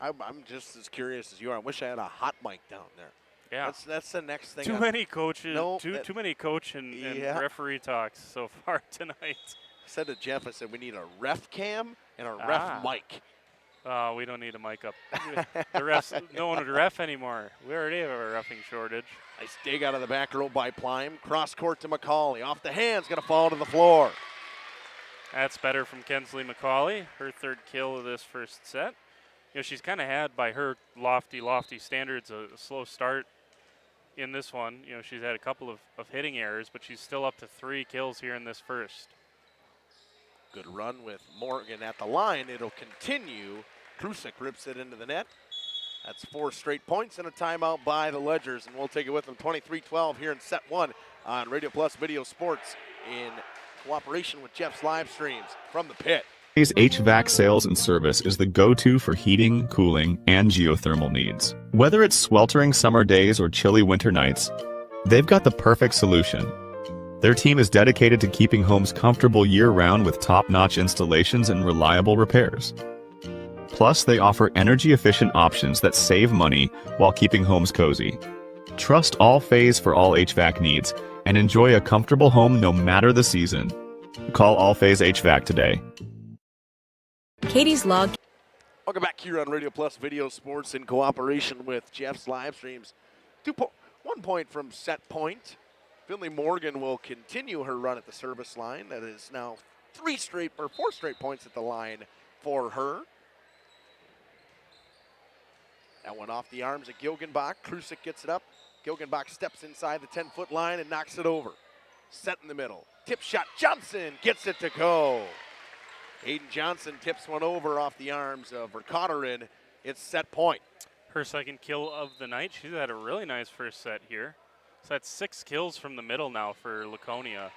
I'm just as curious as you are. I wish I had a hot mic down there. Yeah, that's the next thing. Too many coaches. No, too many coach and referee talks so far tonight. I said to Jeff, I said we need a ref cam and a ref mic. We don't need a mic up. The refs, no one would ref anymore. We already have a reffing shortage. Nice dig out of the back row by Plime. Cross court to McCauley. Off the hands, going to fall to the floor. That's better from Kensley McCauley. Her third kill of this first set. You know, she's kind of had, by her lofty standards, a slow start in this one. You know, she's had a couple of hitting errors, but she's still up to 3 kills here in this first. Good run with Morgan at the line. It'll continue. Krusik rips it into the net. That's 4 straight points and a timeout by the Ledgers, and we'll take it with them 23-12 here in set 1 on Radio Plus Video Sports in cooperation with Jeff's live streams from the pit. HVAC sales and service is the go-to for heating, cooling, and geothermal needs. Whether it's sweltering summer days or chilly winter nights, they've got the perfect solution. Their team is dedicated to keeping homes comfortable year-round with top-notch installations and reliable repairs. Plus, they offer energy-efficient options that save money while keeping homes cozy. Trust All-Phase for all HVAC needs and enjoy a comfortable home no matter the season. Call All-Phase HVAC today. Katie's Log. Welcome back here on Radio Plus Video Sports in cooperation with Jeff's live streams. 1 point from set point. Finley Morgan will continue her run at the service line. That is now 4 straight points at the line for her. That one off the arms of Gilgenbach. Krusik gets it up. Gilgenbach steps inside the 10-foot line and knocks it over. Set in the middle. Tip shot. Johnson gets it to go. Hayden Johnson tips one over off the arms of Verkotterin. It's set point. Her second kill of the night. She's had a really nice first set here. So that's 6 kills from the middle now for Laconia.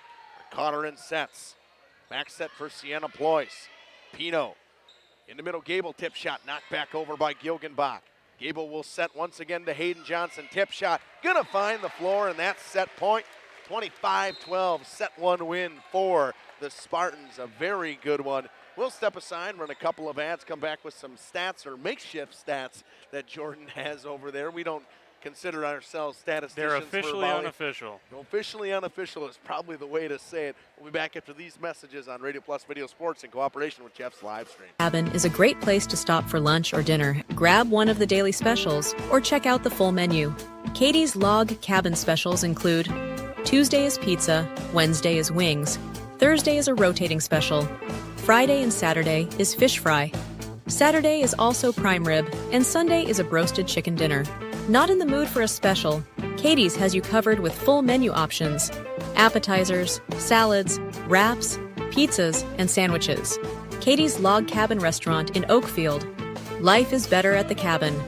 Verkotterin sets. Back set for Sienna Ployce. Pino in the middle. Gable tip shot knocked back over by Gilgenbach. Gable will set once again to Hayden Johnson. Tip shot. Gonna find the floor, and that's set point. 25-12. Set 1 win for the Spartans. A very good one. We'll step aside, run a couple of ads, come back with some stats or makeshift stats that Jordan has over there. We don't consider ourselves statisticians. They're officially unofficial. Officially unofficial is probably the way to say it. We'll be back after these messages on Radio Plus Video Sports in cooperation with Jeff's live stream. Cabin is a great place to stop for lunch or dinner. Grab one of the daily specials or check out the full menu. Katie's Log Cabin specials include Tuesday is pizza, Wednesday is wings, Thursday is a rotating special, Friday and Saturday is fish fry. Saturday is also prime rib, and Sunday is a broasted chicken dinner. Not in the mood for a special? Katie's has you covered with full menu options, appetizers, salads, wraps, pizzas, and sandwiches. Katie's Log Cabin Restaurant in Oakfield. Life is better at the cabin.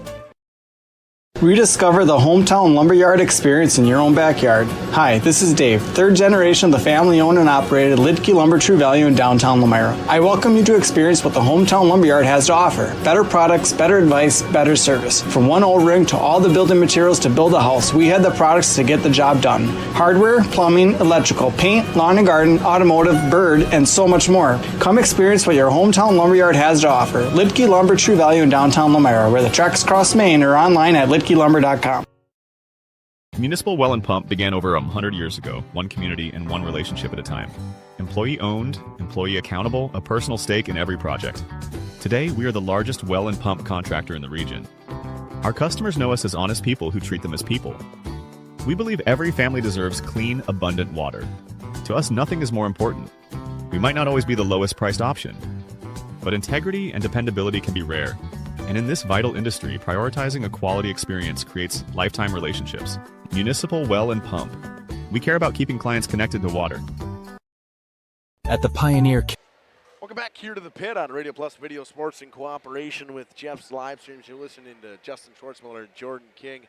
Rediscover the hometown lumberyard experience in your own backyard. Hi, this is Dave, third generation of the family-owned and operated Lidke Lumber True Value in downtown Lamira. I welcome you to experience what the hometown lumberyard has to offer. Better products, better advice, better service. From one O-ring to all the building materials to build a house, we had the products to get the job done. Hardware, plumbing, electrical, paint, lawn and garden, automotive, bird, and so much more. Come experience what your hometown lumberyard has to offer. Lidke Lumber True Value in downtown Lamira, where the tracks cross Main, or online at lidkelumber.com. Municipal Well and Pump began over 100 years ago, one community and one relationship at a time. Employee owned, employee accountable, a personal stake in every project. Today, we are the largest well and pump contractor in the region. Our customers know us as honest people who treat them as people. We believe every family deserves clean, abundant water. To us, nothing is more important. We might not always be the lowest priced option, but integrity and dependability can be rare. And in this vital industry, prioritizing a quality experience creates lifetime relationships. Municipal Well and Pump. We care about keeping clients connected to water. At the Pioneer. Welcome back here to the pit on Radio Plus Video Sports in cooperation with Jeff's live streams. You're listening to Justin Schwartzmiller and Jordan King.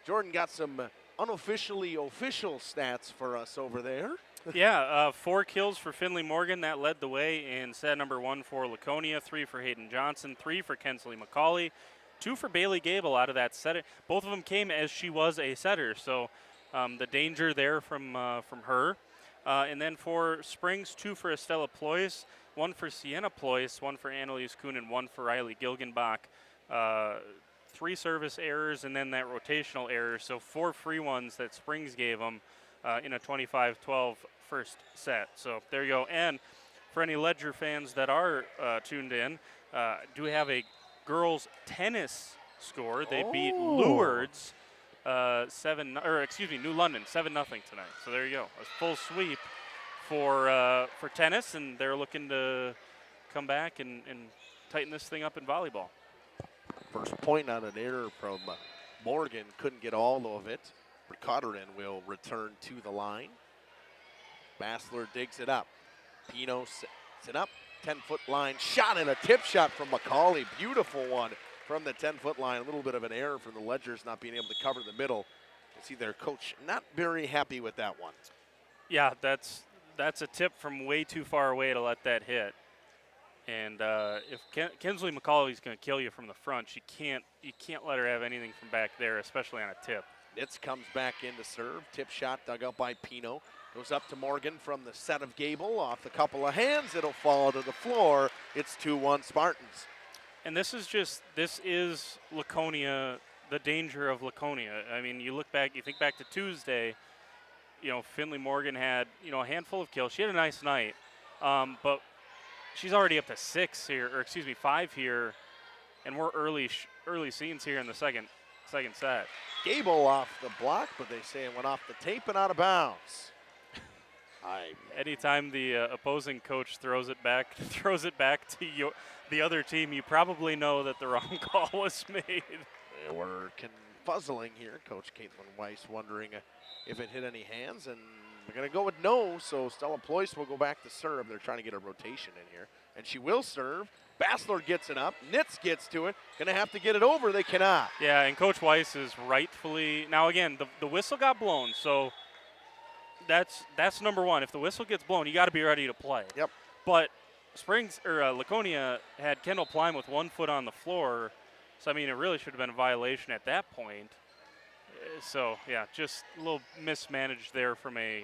Jordan got some unofficially official stats for us over there. Yeah, 4 kills for Finley Morgan. That led the way in set number 1 for Laconia, 3 for Hayden Johnson, 3 for Kensley McCauley, 2 for Bailey Gable out of that set. Both of them came as she was a setter, so the danger there from her. And then for Springs, 2 for Estella Ployce, 1 for Sienna Ployce, 1 for Annalise Kuhn, and 1 for Riley Gilgenbach. 3 service errors and then that rotational error, so 4 free ones that Springs gave them in a 25-12 first set. So there you go. And for any Ledger fans that are tuned in, do we have a girls tennis score? They beat Lourdes New London 7-0 tonight. So there you go. A full sweep for tennis, and they're looking to come back and tighten this thing up in volleyball. First point on an error from Morgan, couldn't get all of it. Cotterin will return to the line. Bassler digs it up. Pino sets it up. 10-foot line shot and a tip shot from McCauley. Beautiful one from the 10-foot line. A little bit of an error from the Ledgers not being able to cover the middle. You see their coach not very happy with that one. Yeah, that's a tip from way too far away to let that hit. And if Kensley McCauley's going to kill you from the front, you can't let her have anything from back there, especially on a tip. Nitz comes back in to serve. Tip shot dug out by Pino. Goes up to Morgan from the set of Gable. Off a couple of hands. It'll fall to the floor. It's 2-1 Spartans. And this is Laconia, the danger of Laconia. I mean, you think back to Tuesday, Finley Morgan had, a handful of kills. She had a nice night. But she's already up to 5 here, and we're early scenes here in the second set. Gable off the block, but they say it went off the tape and out of bounds. Anytime the opposing coach throws it back to the other team, you probably know that the wrong call was made. They were confuzzling here. Coach Caitlin Weiss wondering if it hit any hands, and they're going to go with no, so Stella Ployce will go back to serve. They're trying to get a rotation in here, and she will serve. Bassler gets it up. Nitz gets to it. Going to have to get it over. They cannot. Yeah, and Coach Weiss is rightfully – now, again, the whistle got blown, so that's number one. If the whistle gets blown, you got to be ready to play. Yep. But Laconia had Kendall Plein with 1 foot on the floor, so, I mean, it really should have been a violation at that point. So, yeah, just a little mismanaged there from a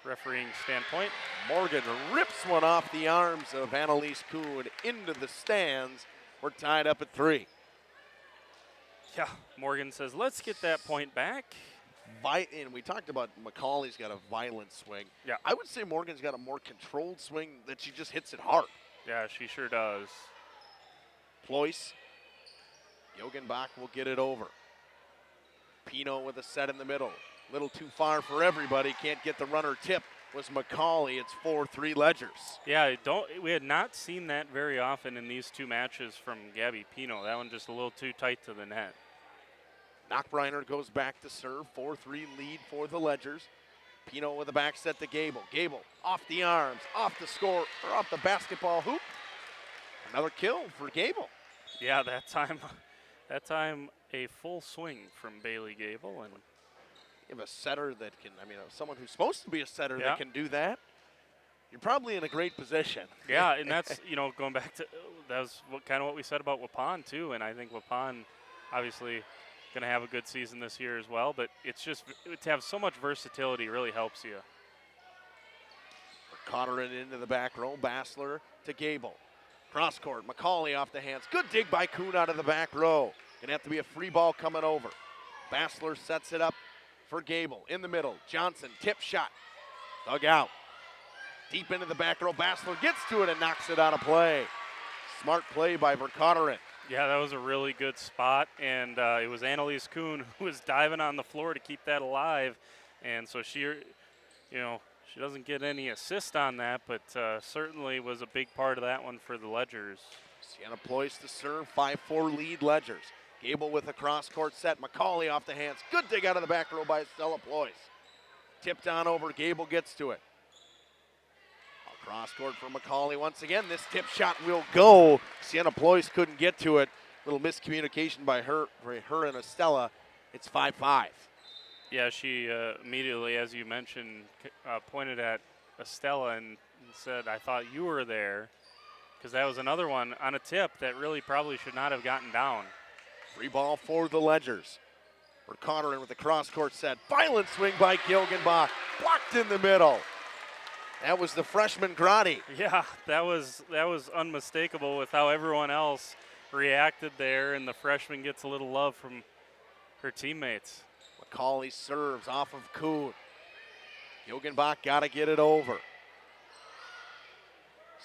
refereeing standpoint. Morgan rips one off the arms of Annalise Kuhn into the stands. We're tied up at 3. Yeah, Morgan says, let's get that point back. And we talked about McCauley's got a violent swing. Yeah. I would say Morgan's got a more controlled swing that she just hits it hard. Yeah, she sure does. Ployce. Jogenbach will get it over. Pino with a set in the middle. Little too far for everybody. Can't get the runner tip. Was McCauley. It's 4-3 Ledgers. Yeah, we had not seen that very often in these 2 matches from Gabby Pino. That one just a little too tight to the net. Knockbriner goes back to serve. 4-3 lead for the Ledgers. Pino with a back set to Gable. Gable off the arms, off the score, or off the basketball hoop. Another kill for Gable. Yeah, that time a full swing from Bailey Gable. And you have a setter that can, someone who's supposed to be a setter that can do that. You're probably in a great position. Yeah, and that's, going back to, that was kind of what we said about Waupun too, and I think Waupun obviously going to have a good season this year as well, but it's just, to have so much versatility really helps you. Cotterin into the back row, Bassler to Gable. Cross court, McCauley off the hands. Good dig by Kuhn out of the back row. Going to have to be a free ball coming over. Bassler sets it up for Gable in the middle. Johnson, tip shot, dug out. Deep into the back row, Bassler gets to it and knocks it out of play. Smart play by Vercotterin. Yeah, that was a really good spot, and it was Annalise Kuhn who was diving on the floor to keep that alive, and so she doesn't get any assist on that, but certainly was a big part of that one for the Ledgers. Sienna Ployce to serve, 5-4 lead Ledgers. Gable with a cross-court set. McCauley off the hands. Good dig out of the back row by Stella Ployce. Tipped on over. Gable gets to it. A cross-court for McCauley once again. This tip shot will go. Sienna Ployce couldn't get to it. Little miscommunication by her and Estella. It's 5-5. Yeah, she immediately, as you mentioned, pointed at Estella and said, "I thought you were there," because that was another one on a tip that really probably should not have gotten down. Free ball for the Ledgers. Carter in with the cross-court set. Violent swing by Gilgenbach. Blocked in the middle. That was the freshman Grotti. Yeah, that was unmistakable with how everyone else reacted there, and the freshman gets a little love from her teammates. McCauley serves off of Kuhn. Gilgenbach got to get it over.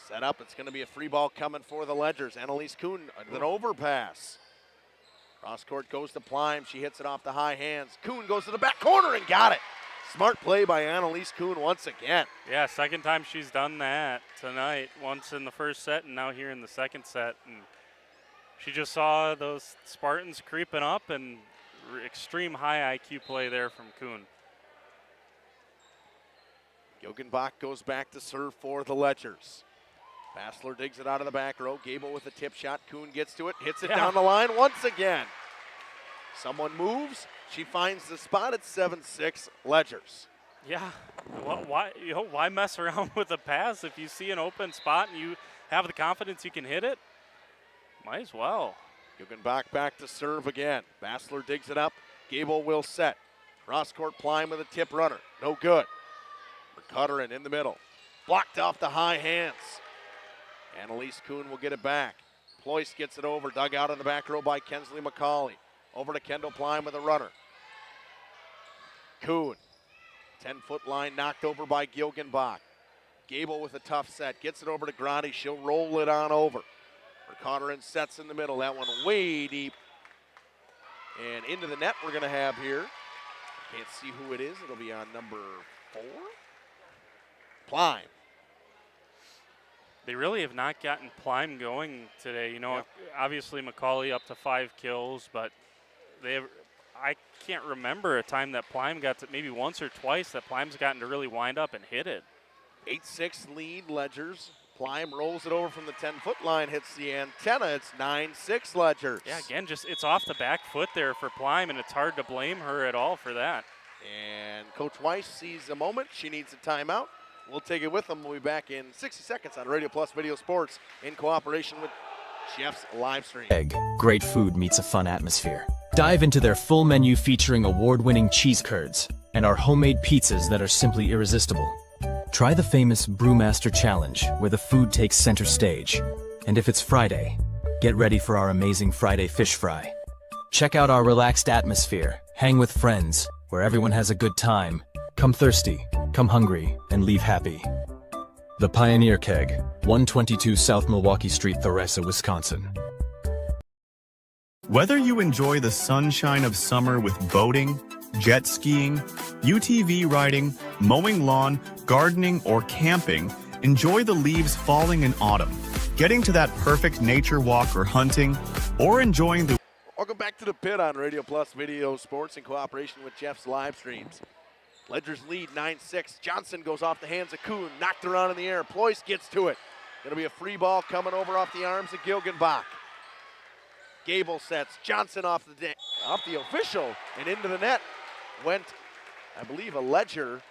Set up, it's going to be a free ball coming for the Ledgers. Annalise Kuhn, an overpass. Cross court goes to Plime. She hits it off the high hands. Kuhn goes to the back corner and got it. Smart play by Annalise Kuhn once again. Yeah, second time she's done that tonight. Once in the first set and now here in the second set. And she just saw those Spartans creeping up, and extreme high IQ play there from Kuhn. Gilgenbach goes back to serve for the Ledgers. Bassler digs it out of the back row. Gable with a tip shot. Kuhn gets to it, hits it down the line once again. Someone moves. She finds the spot at 7-6 Ledgers. Yeah, why mess around with a pass if you see an open spot and you have the confidence you can hit it? Might as well. Gilgenbach back to serve again. Bassler digs it up. Gable will set. Cross court Plime with a tip runner. No good. Cutterin in the middle. Blocked off the high hands. Annalise Kuhn will get it back. Ployce gets it over. Dug out in the back row by Kensley McCauley. Over to Kendall Plime with a runner. Kuhn. 10-foot line knocked over by Gilgenbach. Gable with a tough set. Gets it over to Grotti. She'll roll it on over. Cotterin sets in the middle. That one way deep. And into the net we're going to have here. Can't see who it is. It'll be on number 4. Plime. They really have not gotten Plime going today. You know, obviously McCauley up to 5 kills, but I can't remember a time that Plime got to, maybe once or twice that Plime's gotten to really wind up and hit it. 8-6 lead Ledgers. Plime rolls it over from the 10-foot line, hits the antenna. It's 9-6 Ledgers. Yeah, again, just it's off the back foot there for Plime, and it's hard to blame her at all for that. And Coach Weiss sees the moment. She needs a timeout. We'll take it with them. We'll be back in 60 seconds on Radio Plus Video Sports in cooperation with Chef's Livestream. Egg. Great food meets a fun atmosphere. Dive into their full menu featuring award-winning cheese curds and our homemade pizzas that are simply irresistible. Try the famous Brewmaster Challenge, where the food takes center stage. And if it's Friday, get ready for our amazing Friday fish fry. Check out our relaxed atmosphere. Hang with friends, where everyone has a good time. Come thirsty, come hungry, and leave happy. The Pioneer Keg, 122 South Milwaukee Street, Theresa, Wisconsin. Whether you enjoy the sunshine of summer with boating, jet skiing, UTV riding, mowing lawn, gardening, or camping, enjoy the leaves falling in autumn, getting to that perfect nature walk or hunting, or enjoying the... Welcome back to the pit on Radio Plus Video Sports in cooperation with Jeff's Livestreams. Ledgers lead 9-6. Johnson goes off the hands of Kuhn, knocked around in the air. Ployce gets to it. Going to be a free ball coming over off the arms of Gilgenbach. Gable sets. Johnson off the official and into the net. Went, I believe, a Ledger.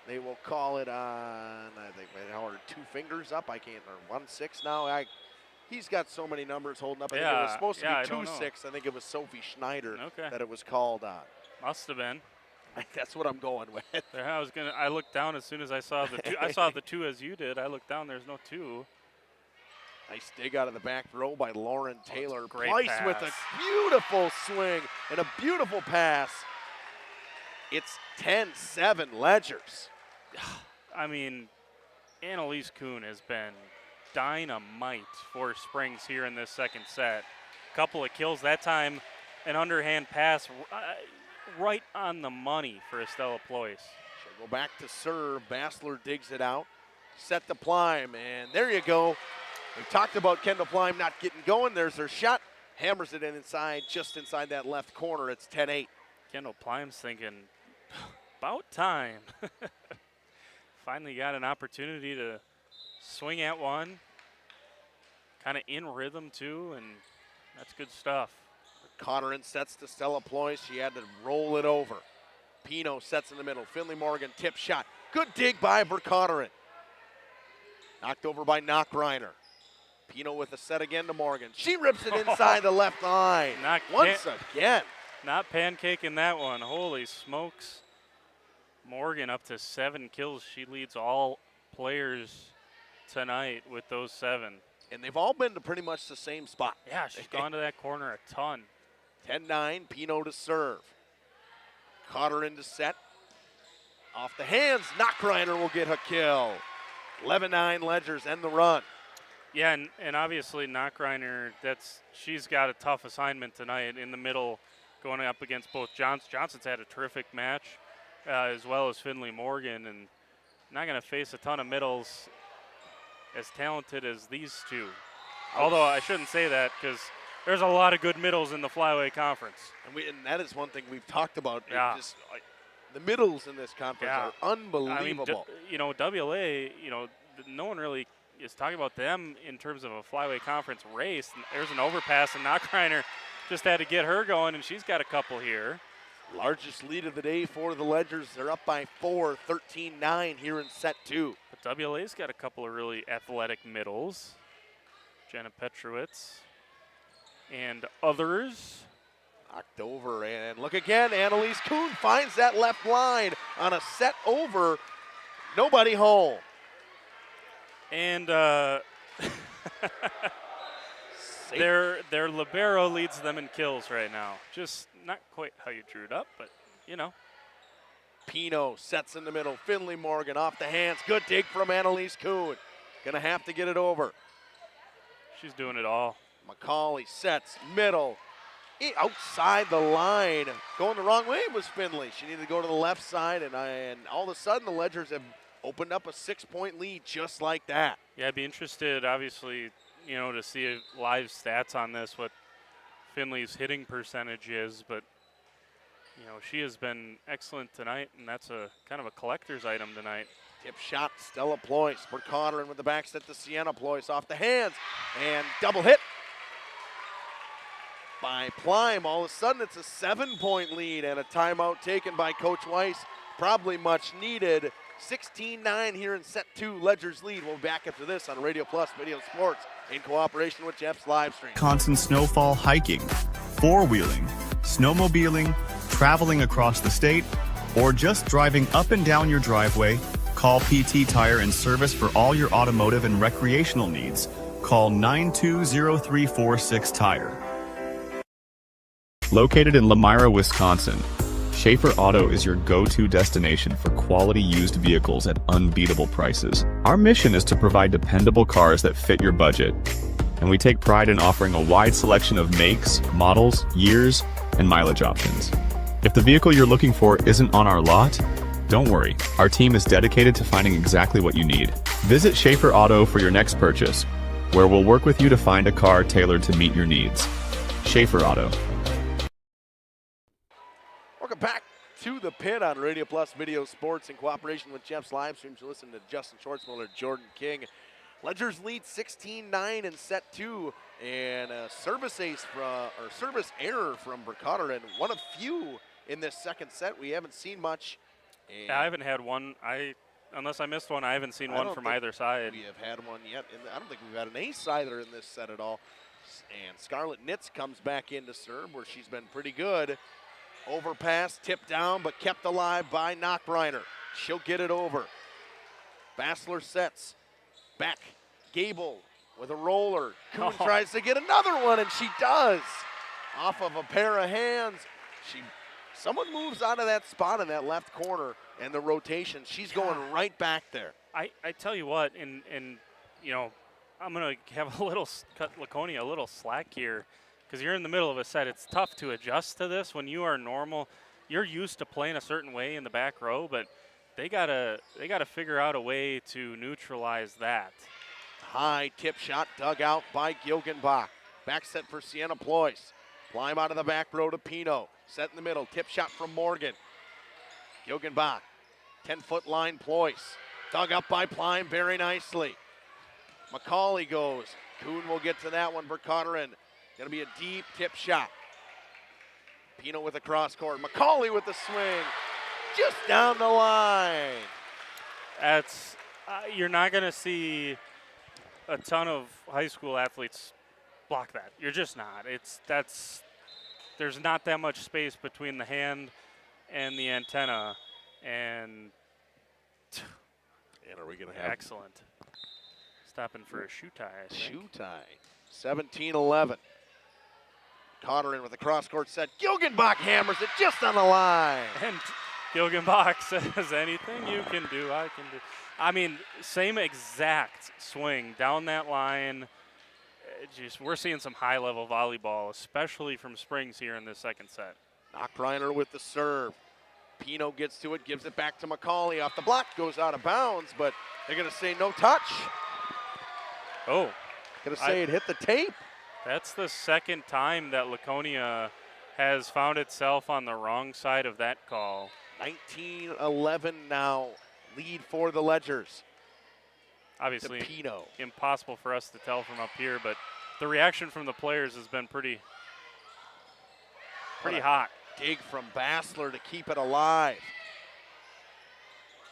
They will call it on, I think, or 2 fingers up. I can't, or 1-6 now. He's got so many numbers holding up. I think it was supposed to be 2-6. I think it was Sophie Schneider that it was called on. Must have been. That's what I'm going with. Yeah, I looked down as soon as I saw the 2. I saw the 2 as you did. I looked down. There's no 2. Nice dig out of the back row by Lauren Taylor. Price with a beautiful swing and a beautiful pass. It's 10-7 Ledgers. I mean, Annalise Kuhn has been dynamite for Springs here in this second set. Couple of kills that time, an underhand pass right on the money for Estella Ployce. She'll go back to serve. Bassler digs it out. Set to Plime, and there you go. We talked about Kendall Plime not getting going. There's her shot. Hammers it in inside, just inside that left corner. It's 10-8. Kendall Plime's thinking, about time. Finally got an opportunity to swing at one. Kind of in rhythm, too, and that's good stuff. Cotterin sets to Stella Ployce. She had to roll it over. Pino sets in the middle. Finley Morgan, tip shot. Good dig by Verkotteren. Knocked over by Knockreiner. Pino with a set again to Morgan. She rips it inside the left line. Once again. Not pancaking that one. Holy smokes. Morgan up to 7 kills. She leads all players tonight with those 7. And they've all been to pretty much the same spot. Yeah, she's gone to that corner a ton. 10-9, Pino to serve. Cotterin to set. Off the hands, Knockreiner will get a kill. 11-9 Ledgers end the run. Yeah, and obviously Knockreiner, she's got a tough assignment tonight in the middle, going up against both Johnson. Johnson's had a terrific match, as well as Finley Morgan, and not going to face a ton of middles as talented as these two. Although I shouldn't say that because there's a lot of good middles in the Flyway Conference. And that is one thing we've talked about. Yeah. The middles in this conference are unbelievable. I mean, WLA, no one really is talking about them in terms of a Flyway Conference race. And there's an overpass, and Knockreiner just had to get her going, and she's got a couple here. Largest lead of the day for the Ledgers. They're up by 4, 13-9 here in set 2. But WLA's got a couple of really athletic middles. Jenna Petrowitz and others. Knocked over, and look again, Annalise Kuhn finds that left line on a set over. Nobody home. And their libero leads them in kills right now. Just not quite how you drew it up, but Pino sets in the middle. Finley Morgan off the hands. Good dig from Annalise Kuhn. Gonna have to get it over. She's doing it all. McCauley sets middle. Outside the line. Going the wrong way was Finley. She needed to go to the left side, and all of a sudden the Ledgers have opened up a 6-point lead just like that. Yeah, I'd be interested, obviously, to see live stats on this, what Finley's hitting percentage is, but she has been excellent tonight, and that's a kind of a collector's item tonight. Tip shot, Stella Ployce. Verkotteren with the back set to Sienna Ployce off the hands, and double hit by Plime. All of a sudden it's a 7-point lead and a timeout taken by Coach Weiss. Probably much needed. 16-9 here in set 2. Ledgers lead. We'll be back after this on Radio Plus Video Sports in cooperation with Jeff's Livestream. Wisconsin snowfall hiking, four-wheeling, snowmobiling, traveling across the state, or just driving up and down your driveway, call PT Tire and Service for all your automotive and recreational needs. Call 920-346 Tire. Located in Lamira, Wisconsin, Schaefer Auto is your go-to destination for quality used vehicles at unbeatable prices. Our mission is to provide dependable cars that fit your budget, and we take pride in offering a wide selection of makes, models, years, and mileage options. If the vehicle you're looking for isn't on our lot, don't worry. Our team is dedicated to finding exactly what you need. Visit Schaefer Auto for your next purchase, where we'll work with you to find a car tailored to meet your needs. Schaefer Auto. Welcome back to the pit on Radio Plus Video Sports in cooperation with Jeff's Livestreams. You listen to Justin Schwartzmiller, Jordan King. Ledgers lead 16-9 in set 2, and a service error from Verkotteren. One of few in this second set. We haven't seen much. Yeah, I haven't had one. Unless I missed one, I haven't seen one from either side. We have had one yet. I don't think we've had an ace either in this set at all. And Scarlett Nitz comes back in to serve, where she's been pretty good. Overpass, tipped down, but kept alive by Knockreiner. She'll get it over. Bassler sets. Back. Gable with a roller. Kuhn tries to get another one, and she does. Off of a pair of hands. Someone moves out of that spot in that left corner, and the rotation, she's going right back there. I tell you what, and I'm going to have cut Laconia a little slack here, because you're in the middle of a set. It's tough to adjust to this when you are normal. You're used to playing a certain way in the back row, but they gotta figure out a way to neutralize that. High tip shot dug out by Gilgenbach. Back set for Sienna Ployce. Climb out of the back row to Pino. Set in the middle. Tip shot from Morgan. Gilgenbach. 10-foot line Ployce. Dug up by Plime very nicely. McCauley goes. Kuhn will get to that one. Verkotteren. Going to be a deep tip shot. Pino with a cross court. McCauley with the swing. just down the line. That's you're not going to see a ton of high school athletes block that. You're just not. There's not that much space between the hand and the antenna, and are we going to have excellent. Stopping for a shoe tie, I think. Shoe tie. 17-11. Conner in with a cross-court set. Gilgenbach hammers it just on the line. And Gilgenbach says, anything you can do, I can do. I mean, same exact swing down that line. We're seeing some high-level volleyball, especially from Springs here in this second set. Knockreiner with the serve. Pino gets to it, gives it back to McCauley. Off the block, goes out of bounds, but they're going to say no touch. Oh. Going to say it hit the tape. That's the second time that Laconia has found itself on the wrong side of that call. 19-11 now, lead for the Ledgers. Obviously, Pino. Impossible for us to tell from up here, but the reaction from the players has been pretty hot. Dig from Bassler to keep it alive.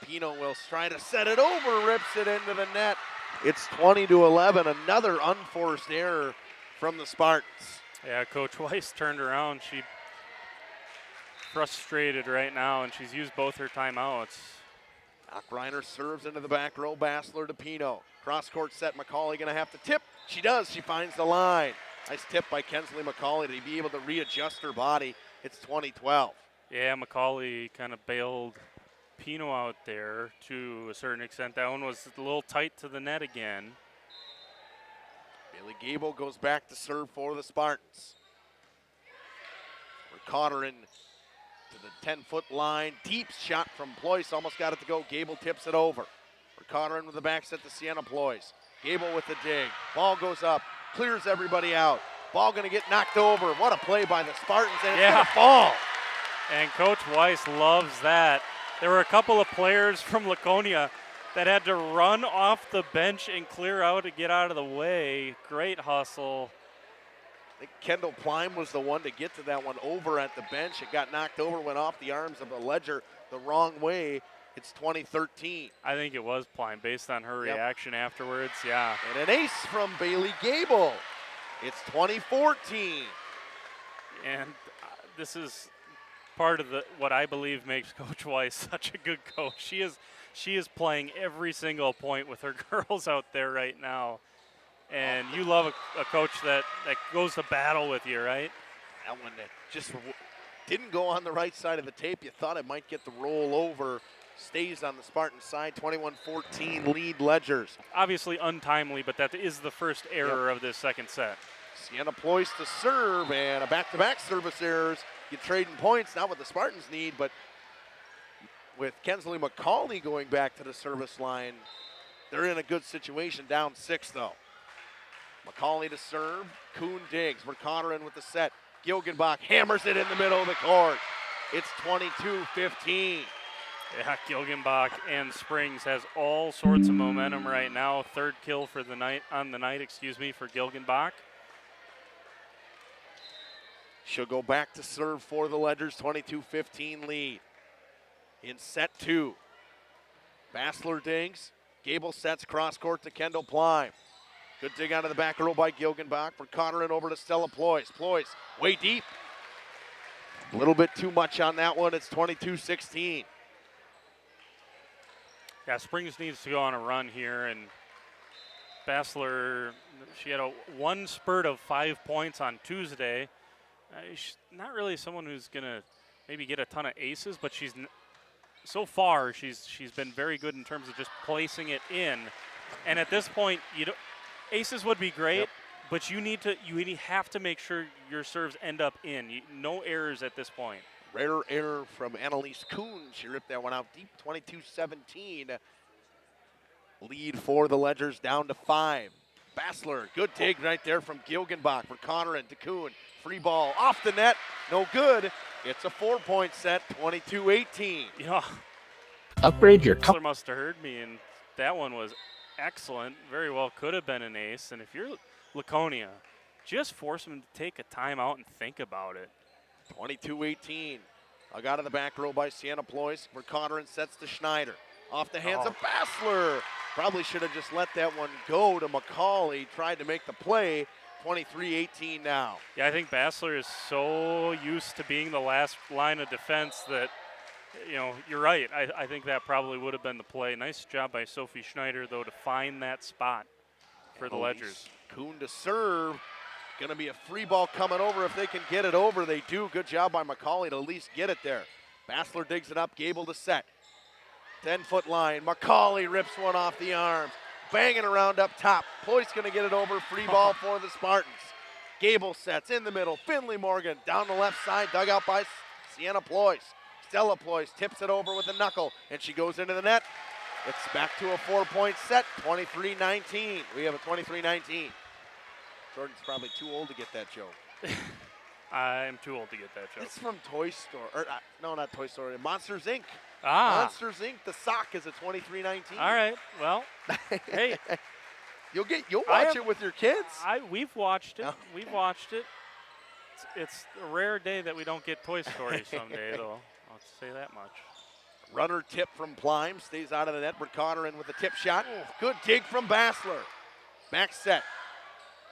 Pino will try to set it over, rips it into the net. It's 20-11, another unforced error from the Spartans. Yeah, Coach Weiss turned around. She's frustrated right now, and she's used both her timeouts. Reiner serves into the back row, Bassler to Pino. Cross-court set, McCauley going to have to tip. She does, she finds the line. Nice tip by Kensley McCauley to be able to readjust her body. It's 20-12. Yeah, McCauley kind of bailed Pino out there to a certain extent. That one was a little tight to the net again. Bailey Gable goes back to serve for the Spartans. Conner in to the 10-foot line. Deep shot from Ployce, almost got it to go. Gable tips it over. Conner in with the back set to Sienna Ployce. Gable with the dig. Ball goes up, clears everybody out. Ball going to get knocked over. What a play by the Spartans, and it's going to fall. And Coach Weiss loves that. There were a couple of players from Laconia that had to run off the bench and clear out to get out of the way. Great hustle. I think Kendall Pleim was the one to get to that one over at the bench. It got knocked over, went off the arms of the Ledger the wrong way. It's 2013. I think it was Pleim based on her reaction afterwards, yeah. And an ace from Bailey Gable. It's 2014. And this is part of what I believe makes Coach Weiss such a good coach. She is playing every single point with her girls out there right now. And you love a coach that goes to battle with you, right? That one just didn't go on the right side of the tape. You thought it might get the roll over. Stays on the Spartan side. 21-14 lead Ledgers. Obviously untimely, but that is the first error of this second set. Sienna Ployce to serve, and a back-to-back service errors. You trading points, not what the Spartans need, but with Kensley McCauley going back to the service line, they're in a good situation, down 6 though. McCauley to serve, Kuhn digs, Conner in with the set. Gilgenbach hammers it in the middle of the court. It's 22-15. Yeah, Gilgenbach and Springs has all sorts of momentum right now. Third kill for the night for Gilgenbach. She'll go back to serve for the Ledgers, 22-15 lead. In set 2, Bassler digs. Gable sets cross court to Kendall Pleim. Good dig out of the back row by Gilgenbach. For Conner and over to Stella Ployce. Ployce way deep. A little bit too much on that one. It's 22-16. Yeah, Springs needs to go on a run here, and Bassler, she had one spurt of 5 points on Tuesday. She's not really someone who's going to maybe get a ton of aces, but so far she's been very good in terms of just placing it in. And at this point, aces would be great, but you have to make sure your serves end up in. No errors at this point. Rare error from Annalise Kuhn. She ripped that one out deep, 22-17. Lead for the Ledgers down to 5. Bassler, good dig right there from Gilgenbach for Conner and Kuhn. Free ball off the net, no good. It's a 4-point set, 22-18. Yeah. Upgrade your Bassler must have heard me, and that one was excellent. Very well could have been an ace. And if you're Laconia, just force them to take a timeout and think about it. 22-18. Dug out of the back row by Sienna Ploys. Verkotteren sets to Schneider. Off the hands of Bassler. Probably should have just let that one go to McCauley. Tried to make the play. 23-18 now. Yeah, I think Bassler is so used to being the last line of defense that, you know, you're right. I think that probably would have been the play. Nice job by Sophie Schneider, though, to find that spot for the Ledgers. Kuhn to serve. Going to be a free ball coming over. If they can get it over, they do. Good job by McCauley to at least get it there. Bassler digs it up. Gable to set. 10-foot line. McCauley rips one off the arms. Banging around up top. Ploy's going to get it over. Free ball for the Spartans. Gable sets in the middle. Finley Morgan down the left side. Dug out by Sienna Ploys. Stella Ploys tips it over with a knuckle, and she goes into the net. It's back to a 4-point set. 23-19. We have a 23-19. Jordan's probably too old to get that joke. I'm too old to get that joke. It's from Toy Story. Or, no, not Toy Story. Monsters, Inc. Monsters, Inc. The sock is a 23-19. All right. Well, hey. You'll watch it with your kids. We've watched it. We've watched it. It's a rare day that we don't get Toy Story someday, though. I'll say that much. Runner tip from Plime. Stays out of the net. Verkotteren with a tip shot. Good dig from Bassler. Back set.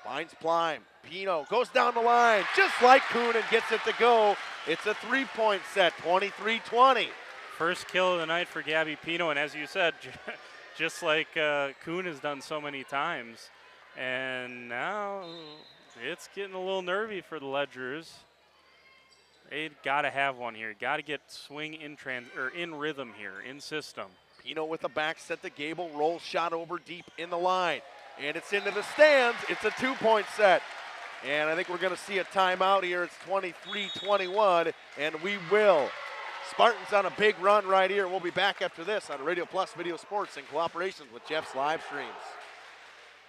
Finds Plime. Pino goes down the line just like Kuhn and gets it to go. It's a 3-point set, 23-20. First kill of the night for Gabby Pino, and as you said, just like Kuhn has done so many times. And now it's getting a little nervy for the Ledgers. They got to have one here. Got to get swing in rhythm here, in system. Pino with the back set to Gable. Roll shot over deep in the line. And it's into the stands. It's a 2-point set. And I think we're going to see a timeout here. It's 23-21, and we will. Spartans on a big run right here. We'll be back after this on Radio Plus Video Sports in cooperation with Jeff's Livestreams.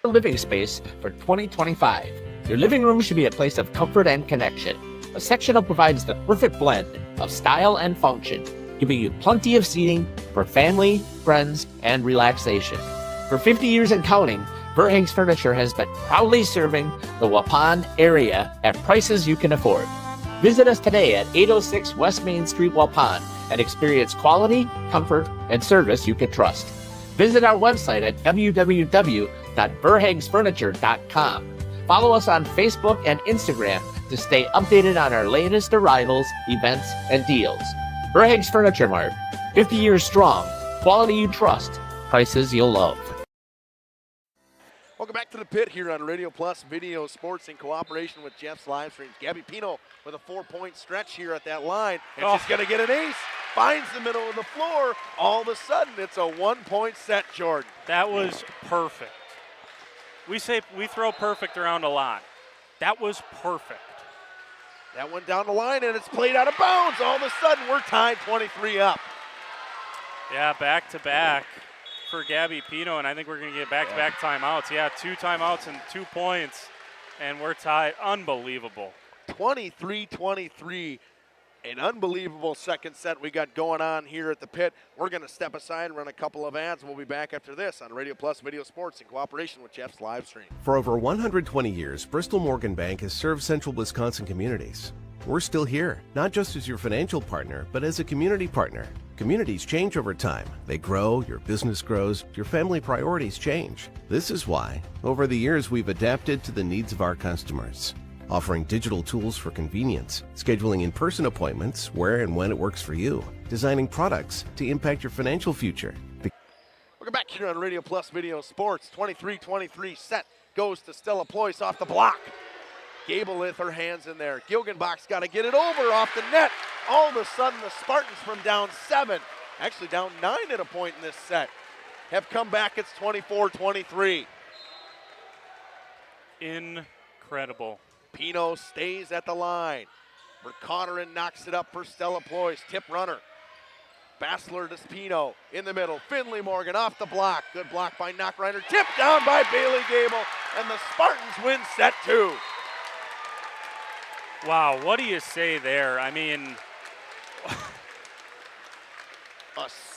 Living space for 2025. Your living room should be a place of comfort and connection. A sectional provides the perfect blend of style and function, giving you plenty of seating for family, friends, and relaxation. For 50 years and counting, Verhaeg's Furniture has been proudly serving the Waupun area at prices you can afford. Visit us today at 806 West Main Street, Waupun, and experience quality, comfort, and service you can trust. Visit our website at www.verhaegsfurniture.com. Follow us on Facebook and Instagram to stay updated on our latest arrivals, events, and deals. Verhaeg's Furniture Mart, 50 years strong, quality you trust, prices you'll love. Welcome back to the pit here on Radio Plus Video Sports in cooperation with Jeff's Livestreams. Gabby Pino with a 4-point stretch here at that line, and she's going to get an ace. Finds the middle of the floor. All of a sudden, it's a 1-point set, Jordan. That was perfect. We throw perfect around a lot. That was perfect. That went down the line, and it's played out of bounds. All of a sudden, we're tied 23 up. Yeah, back-to-back for Gabby Pino, and I think we're going to get back-to-back timeouts. Yeah, 2 timeouts and 2 points, and we're tied. Unbelievable. 23-23. An unbelievable second set we got going on here at the pit. We're going to step aside and run a couple of ads. We'll be back after this on Radio Plus Video Sports in cooperation with Jeff's Livestream. For over 120 years, Bristol Morgan Bank has served central Wisconsin communities. We're still here, not just as your financial partner, but as a community partner. Communities change over time. They grow, your business grows, your family priorities change. This is why, over the years, we've adapted to the needs of our customers, offering digital tools for convenience, scheduling in-person appointments where and when it works for you, designing products to impact your financial future. Welcome back here on Radio Plus Video Sports. 23-23 set goes to Stella Ploys off the block. Gable with her hands in there. Gilgenbach's got to get it over off the net. All of a sudden, the Spartans from down 7, actually down 9 at a point in this set, have come back. It's 24-23. Incredible. Pino stays at the line. Verkotteren knocks it up for Stella Ploys. Tip runner. Bassler to Pino in the middle. Finley Morgan off the block. Good block by Knockreiner. Tipped down by Bailey Gable. And the Spartans win set 2. Wow, what do you say there? I mean,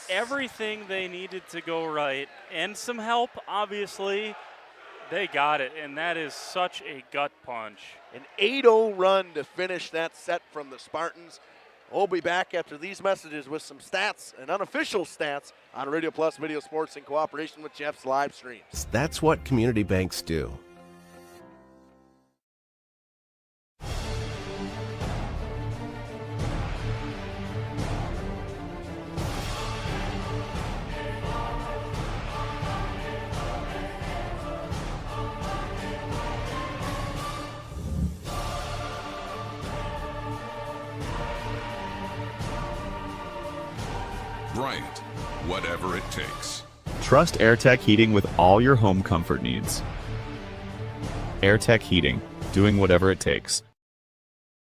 everything they needed to go right, and some help, obviously, they got it, and that is such a gut punch. An 8-0 run to finish that set from the Spartans. We'll be back after these messages with some stats and unofficial stats on Radio Plus Video Sports in cooperation with Jeff's live streams. That's what community banks do. Bryant, whatever it takes. Trust AirTech Heating with all your home comfort needs. AirTech Heating, doing whatever it takes.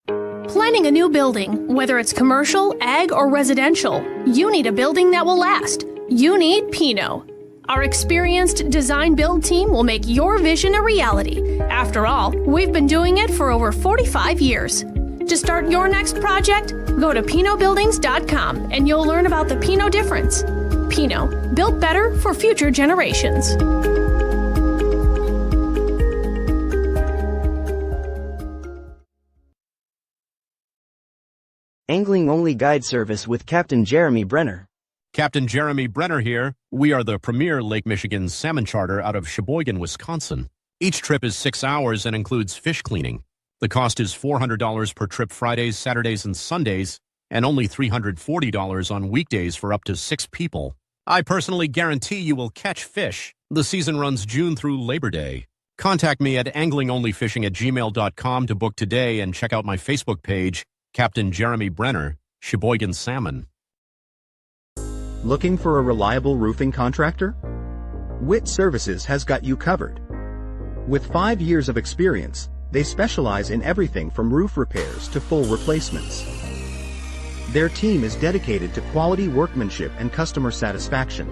Planning a new building, whether it's commercial, ag, or residential, you need a building that will last. You need Pino. Our experienced design build team will make your vision a reality. After all, we've been doing it for over 45 years. To start your next project, go to PinoBuildings.com and you'll learn about the Pino difference. Pino, built better for future generations. Angling-only guide service with Captain Jeremy Brenner. Captain Jeremy Brenner here. We are the premier Lake Michigan salmon charter out of Sheboygan, Wisconsin. Each trip is 6 hours and includes fish cleaning. The cost is $400 per trip Fridays, Saturdays, and Sundays, and only $340 on weekdays for up to 6 people. I personally guarantee you will catch fish. The season runs June through Labor Day. Contact me at anglingonlyfishing@gmail.com to book today and check out my Facebook page, Captain Jeremy Brenner, Sheboygan Salmon. Looking for a reliable roofing contractor? WIT Services has got you covered. With 5 years of experience, they specialize in everything from roof repairs to full replacements. Their team is dedicated to quality workmanship and customer satisfaction.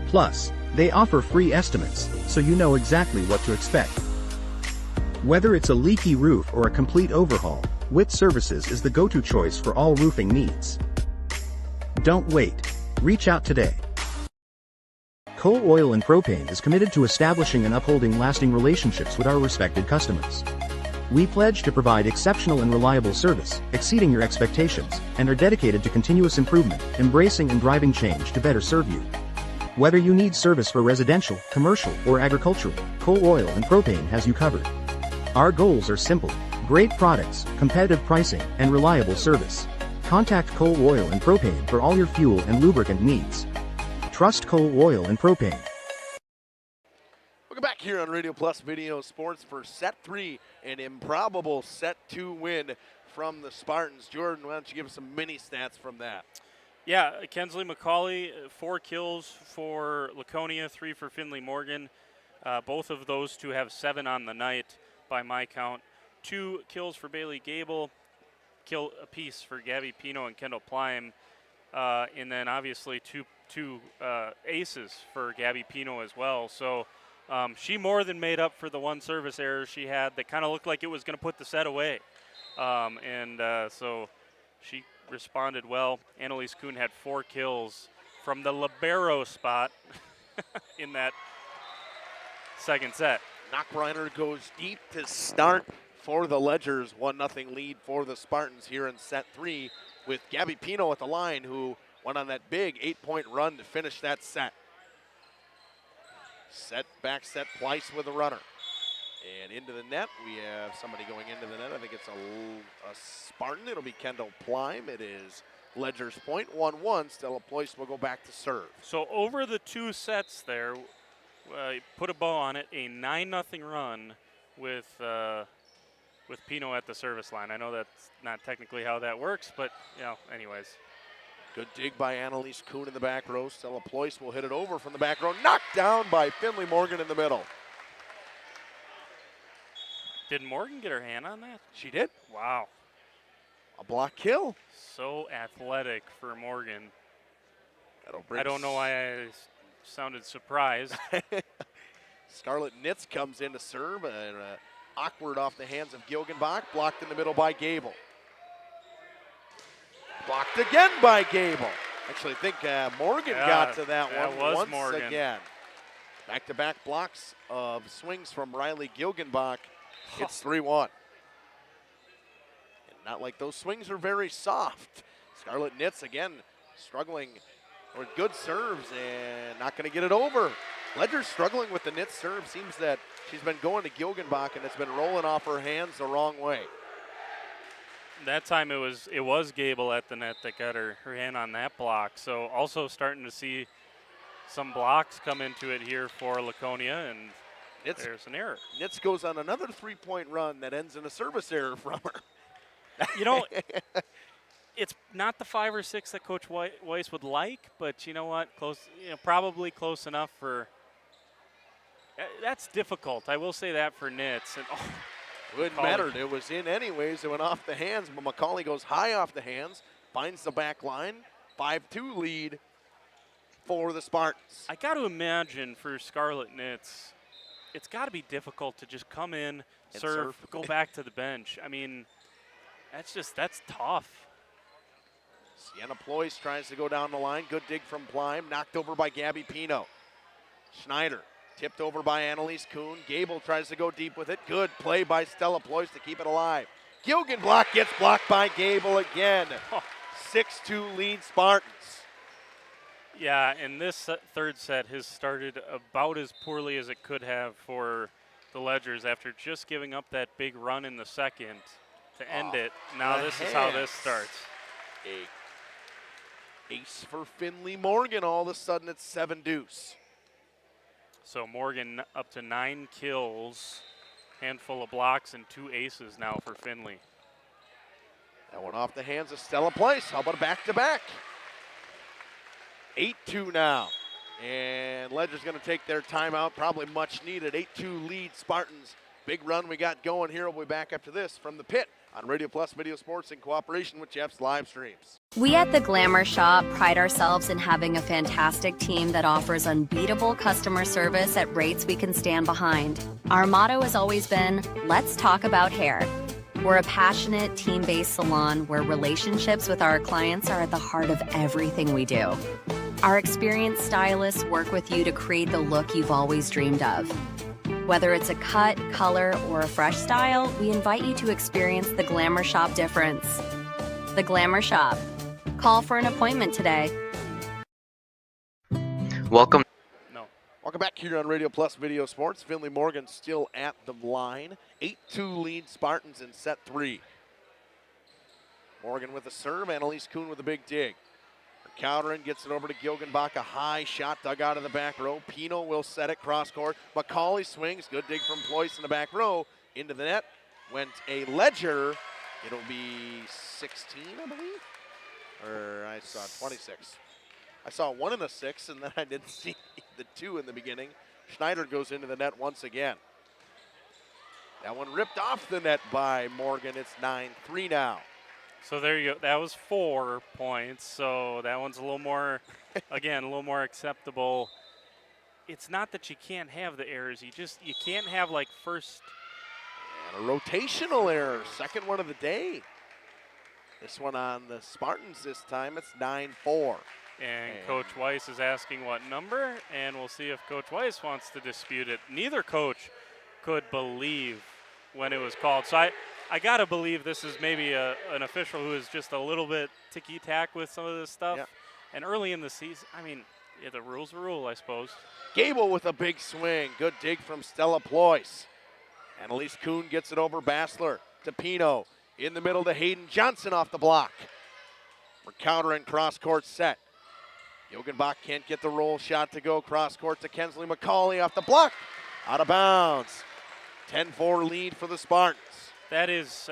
Plus, they offer free estimates, so you know exactly what to expect. Whether it's a leaky roof or a complete overhaul, WIT Services is the go-to choice for all roofing needs. Don't wait. Reach out today. Coal Oil and Propane is committed to establishing and upholding lasting relationships with our respected customers. We pledge to provide exceptional and reliable service, exceeding your expectations, and are dedicated to continuous improvement, embracing and driving change to better serve you. Whether you need service for residential, commercial, or agricultural, Coal Oil and Propane has you covered. Our goals are simple: great products, competitive pricing, and reliable service. Contact Coal Oil and Propane for all your fuel and lubricant needs. Trust Coal Oil and Propane. Welcome back here on Radio Plus Video Sports for Set 3, an improbable Set 2 win from the Spartans. Jordan, why don't you give us some mini stats from that? Yeah, Kensley McCauley, 4 kills for Laconia, 3 for Finley Morgan. Both of those two have 7 on the night by my count. 2 kills for Bailey Gable, kill apiece for Gabby Pino and Kendall Plime. And then obviously two aces for Gabby Pino as well. So she more than made up for the one service error she had that kind of looked like it was going to put the set away. So she responded well. Annalise Kuhn had 4 kills from the libero spot in that second set. Knockreiner goes deep to start for the Ledgers. 1-0 lead for the Spartans here in Set 3 with Gabby Pino at the line, who went on that big 8-point run to finish that set. Back set Pleiss with a runner. And into the net, we have somebody going into the net. I think it's a Spartan. It'll be Kendall Plime. It is Ledger's point, 1-1. Stella Pleiss will go back to serve. So over the 2 sets there, put a bow on it, a 9-0 run with Pino at the service line. I know that's not technically how that works, but, anyways. Good dig by Annalise Kuhn in the back row. Stella Pleiss will hit it over from the back row. Knocked down by Finley Morgan in the middle. Did Morgan get her hand on that? She did. Wow. A block kill. So athletic for Morgan. I don't know why I sounded surprised. Scarlett Nitz comes in to serve. Awkward off the hands of Gilgenbach. Blocked in the middle by Gable. Blocked again by Gable. Actually, I think Morgan got to that one once Morgan. again. Back-to-back blocks of swings from Riley Gilgenbach. It's 3-1. And Not like those swings are very soft. Scarlet Nitz again struggling with good serves and not going to get it over. Ledger's struggling with the Nitz serve. Seems that she's been going to Gilgenbach and it's been rolling off her hands the wrong way. That time it was Gable at the net that got her hand on that block. So also starting to see some blocks come into it here for Laconia, and there's an error. Nitz goes on another 3-point run that ends in a service error from her. You know, it's not the 5 or 6 that Coach Weiss would like, but you know what? Close, probably close enough for. That's difficult. I will say that for Nitz. And Wouldn't matter. It was in anyways. It went off the hands, but McCauley goes high off the hands, finds the back line. 5-2 lead for the Spartans. I got to imagine for Scarlet Nitz, it's got to be difficult to just come in, serve, go back to the bench. I mean, that's tough. Sienna Ployce tries to go down the line. Good dig from Plime. Knocked over by Gabby Pino. Schneider tipped over by Annalise Kuhn. Gable tries to go deep with it. Good play by Stella Ployce to keep it alive. Gilgenbach gets blocked by Gable again. 6-2 lead Spartans. Yeah, and this third set has started about as poorly as it could have for the Ledgers after just giving up that big run in the second to end it. Now this is how this starts. Ace for Finley Morgan. All of a sudden it's 7-2. So Morgan up to 9 kills, handful of blocks, and 2 aces now for Finley. That one off the hands of Stella Ployce. How about a back-to-back? 8-2 now. And Ledger's going to take their timeout, probably much needed. 8-2 lead Spartans. Big run we got going here. We'll be back after this from the pit on Radio Plus Video Sports in cooperation with Jeff's live streams. We at the Glamour Shop pride ourselves in having a fantastic team that offers unbeatable customer service at rates we can stand behind. Our motto has always been, let's talk about hair. We're a passionate, team-based salon where relationships with our clients are at the heart of everything we do. Our experienced stylists work with you to create the look you've always dreamed of. Whether it's a cut, color, or a fresh style, we invite you to experience the Glamour Shop difference. The Glamour Shop. Call for an appointment today. Welcome back here on Radio Plus Video Sports. Finley Morgan still at the line. 8-2 lead Spartans in set 3. Morgan with a serve. Annalise Kuhn with a big dig. Countering, gets it over to Gilgenbach. A high shot dug out of the back row. Pino will set it cross court. McCauley swings. Good dig from Ployce in the back row. Into the net went a Ledger. It'll be 16, I believe. Or I saw 26. I saw 1 in the 6, and then I didn't see the 2 in the beginning. Schneider goes into the net once again. That one ripped off the net by Morgan. It's 9-3 now. So there you go. That was 4 points. So that one's a little more, again, a little more acceptable. It's not that you can't have the errors. You can't have like first. And a rotational error. Second one of the day. This one on the Spartans this time. It's 9-4. And Coach Weiss is asking what number, and we'll see if Coach Weiss wants to dispute it. Neither coach could believe when it was called. So I got to believe this is maybe an official who is just a little bit ticky-tack with some of this stuff. Yep. And early in the season, I mean, yeah, the rule's a rule, I suppose. Gable with a big swing. Good dig from Stella Ployce. Annalise Kuhn gets it over Bassler to Pino. In the middle to Hayden Johnson off the block. We're countering cross-court set. Gilgenbach can't get the roll shot to go. Cross-court to Kensley McCauley off the block. Out of bounds. 10-4 lead for the Spartans. That is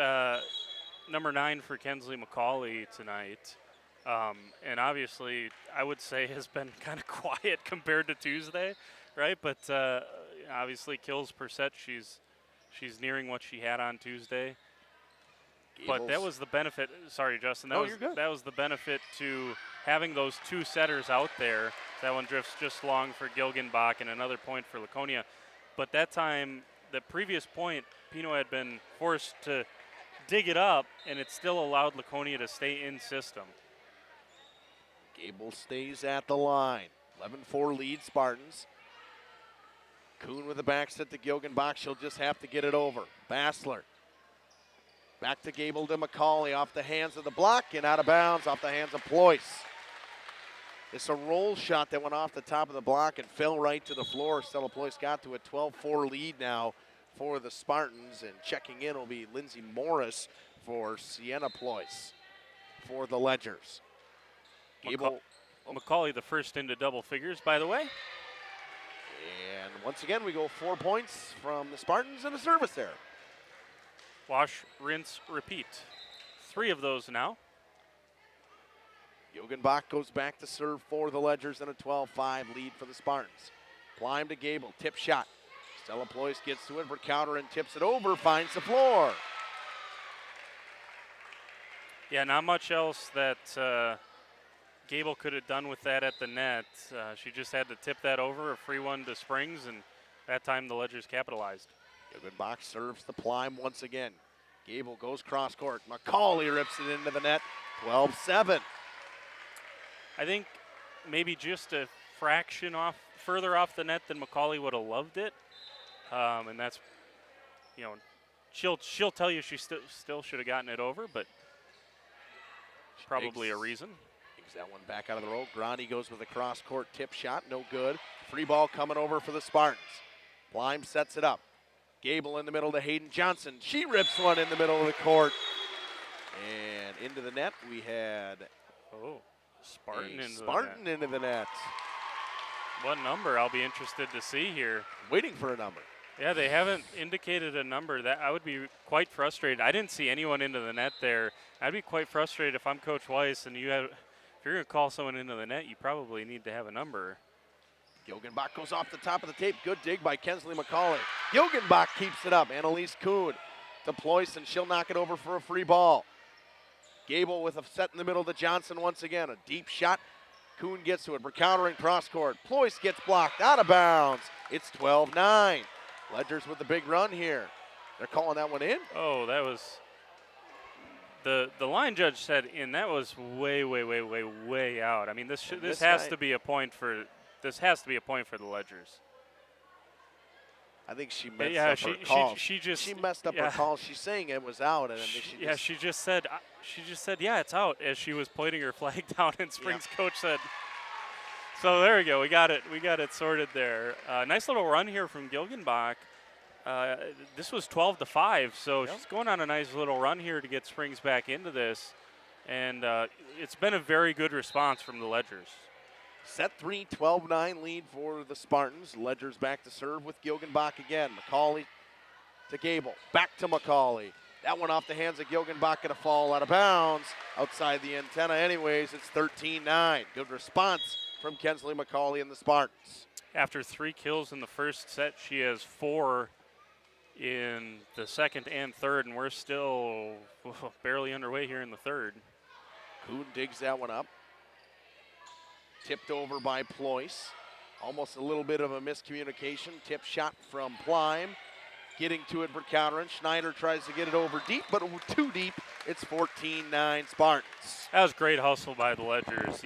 number 9 for Kensley McCauley tonight. And obviously, I would say has been kind of quiet compared to Tuesday, right? But obviously, kills per set, she's nearing what she had on Tuesday. But that was the benefit. Sorry, Justin. That was the benefit to having those 2 setters out there. That one drifts just long for Gilgenbach and another point for Laconia. But that time, the previous point, Pino had been forced to dig it up, and it still allowed Laconia to stay in system. Gable stays at the line. 11-4 lead Spartans. Kuhn with the back set to Gilgenbach. She'll just have to get it over. Bassler Back to Gable to McCauley, off the hands of the block and out of bounds, off the hands of Ployce. It's a roll shot that went off the top of the block and fell right to the floor. Stella Ployce got to a 12-4 lead now for the Spartans, and checking in will be Lindsay Morris for Sienna Ployce for the Ledgers. Gable. McCauley the first into double figures, by the way. And once again, we go 4 points from the Spartans and a service error. Wash, rinse, repeat. 3 of those now. Jogenbach goes back to serve for the Ledgers and a 12-5 lead for the Spartans. Climb to Gable, tip shot. Stella Ployce gets to it for counter and tips it over, finds the floor. Yeah, not much else that Gable could have done with that at the net. She just had to tip that over, a free one to Springs, and that time the Ledgers capitalized. Jogenbach serves the Plime once again. Gable goes cross court. McCauley rips it into the net, 12-7. I think maybe just a fraction further off the net than McCauley would have loved it. And that's, she'll tell you she still should have gotten it over, but probably a reason. Takes that one back out of the row. Grandi goes with a cross-court tip shot, no good. Free ball coming over for the Spartans. Plime sets it up. Gable in the middle to Hayden Johnson. She rips one in the middle of the court. And into the net we had Spartan into the net. What number? I'll be interested to see here. Waiting for a number. Yeah, they haven't indicated a number. That I would be quite frustrated. I didn't see anyone into the net there. I'd be quite frustrated if I'm Coach Weiss and if you're going to call someone into the net, you probably need to have a number. Jogenbach goes off the top of the tape. Good dig by Kensley McCauley. Jogenbach keeps it up. Annalise Kuhn to Ployce, and she'll knock it over for a free ball. Gable with a set in the middle to Johnson once again. A deep shot. Kuhn gets to it. We're countering cross court. Ployce gets blocked out of bounds. It's 12-9. Ledgers with the big run here. They're calling that one in. Oh, that was the line judge said in. That was way out. I mean, this has to be a point for the Ledgers. I think she messed up her call. She messed up her call. She's saying it was out, and then she just said, yeah, it's out as she was pointing her flag down, and Springs coach said. So there we go. We got it sorted there. Nice little run here from Gilgenbach. This was 12-5, so she's going on a nice little run here to get Springs back into this, and it's been a very good response from the Ledgers. Set 3, 12-9 lead for the Spartans. Ledgers back to serve with Gilgenbach again. McCauley to Gable. Back to McCauley. That one off the hands of Gilgenbach, going to fall out of bounds. Outside the antenna anyways, it's 13-9. Good response from Kensley McCauley and the Spartans. After 3 kills in the first set, she has 4 in the second and third, and we're still barely underway here in the third. Kuhn digs that one up. Tipped over by Ployce. Almost a little bit of a miscommunication. Tip shot from Plime. Getting to it for countering. Schneider tries to get it over deep, but too deep. It's 14-9 Spartans. That was great hustle by the Ledgers.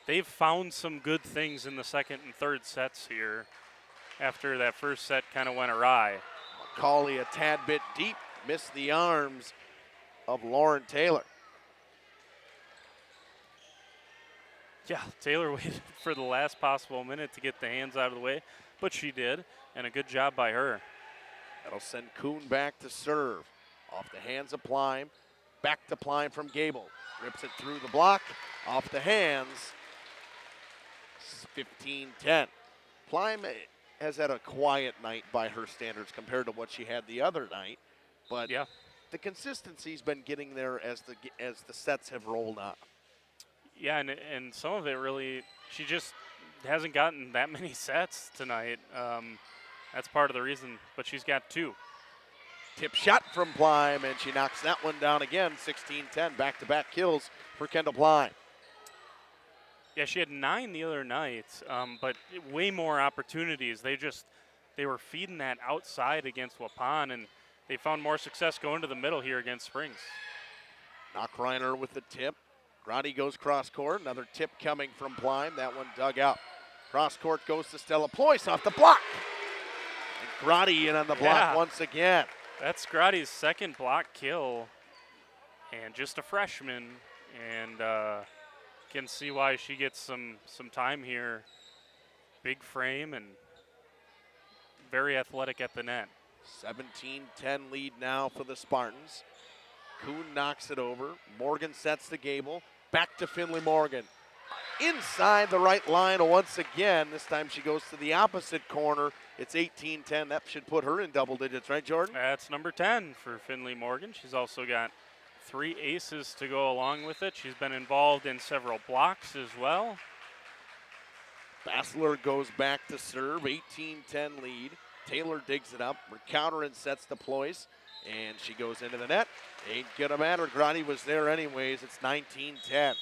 They've found some good things in the second and third sets here after that first set kind of went awry. McCauley a tad bit deep. Missed the arms of Lauren Taylor. Yeah, Taylor waited for the last possible minute to get the hands out of the way, but she did, and a good job by her. That'll send Kuhn back to serve. Off the hands of Plime. Back to Plime from Gable. Rips it through the block. Off the hands. 15-10. Plime has had a quiet night by her standards compared to what she had the other night, but the consistency's been getting there as the sets have rolled on. Yeah, and some of it really, she just hasn't gotten that many sets tonight. That's part of the reason, but she's got 2. Tip shot from Plime, and she knocks that one down again, 16-10. Back-to-back kills for Kendall Plime. Yeah, she had 9 the other night, but way more opportunities. They were feeding that outside against Waupun, and they found more success going to the middle here against Springs. Knockreiner with the tip. Grandi goes cross court. Another tip coming from Plime. That one dug out. Cross court goes to Stella Ployce off the block. And Grandi in on the block once again. That's Grotti's second block kill, and just a freshman, and can see why she gets some time here. Big frame and very athletic at the net. 17-10 lead now for the Spartans. Kuhn knocks it over. Morgan sets the gable. Back to Finley Morgan. Inside the right line once again. This time she goes to the opposite corner. It's 18-10. That should put her in double digits, right, Jordan? That's number 10 for Finley Morgan. She's also got 3 aces to go along with it. She's been involved in several blocks as well. Bassler goes back to serve. 18-10 lead. Taylor digs it up. Counter and sets the ploys. And she goes into the net. Ain't gonna matter. Grotti was there anyways. It's 19-10.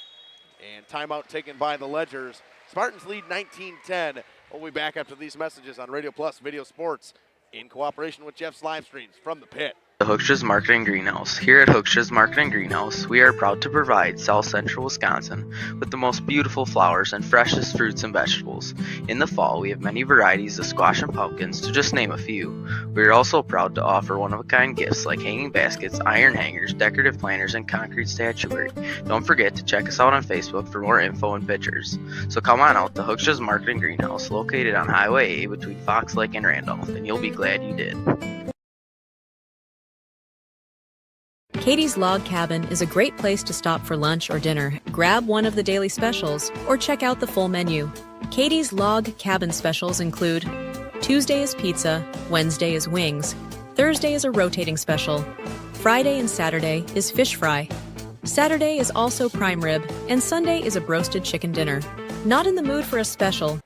And timeout taken by the Ledgers. Spartans lead 19-10. We'll be back after these messages on Radio Plus Video Sports in cooperation with Jeff's Livestreams from the pit. The Hooksha's Marketing Greenhouse. Here at Hooksha's Marketing Greenhouse, we are proud to provide South Central Wisconsin with the most beautiful flowers and freshest fruits and vegetables. In the fall, we have many varieties of squash and pumpkins, to just name a few. We are also proud to offer one-of-a-kind gifts like hanging baskets, iron hangers, decorative planters, and concrete statuary. Don't forget to check us out on Facebook for more info and pictures. So come on out to Hooksha's Marketing Greenhouse, located on Highway A between Fox Lake and Randolph, and you'll be glad you did. Katie's Log Cabin is a great place to stop for lunch or dinner, grab one of the daily specials, or check out the full menu. Katie's Log Cabin specials include Tuesday is pizza, Wednesday is wings, Thursday is a rotating special, Friday and Saturday is fish fry, Saturday is also prime rib, and Sunday is a broasted chicken dinner. Not in the mood for a special?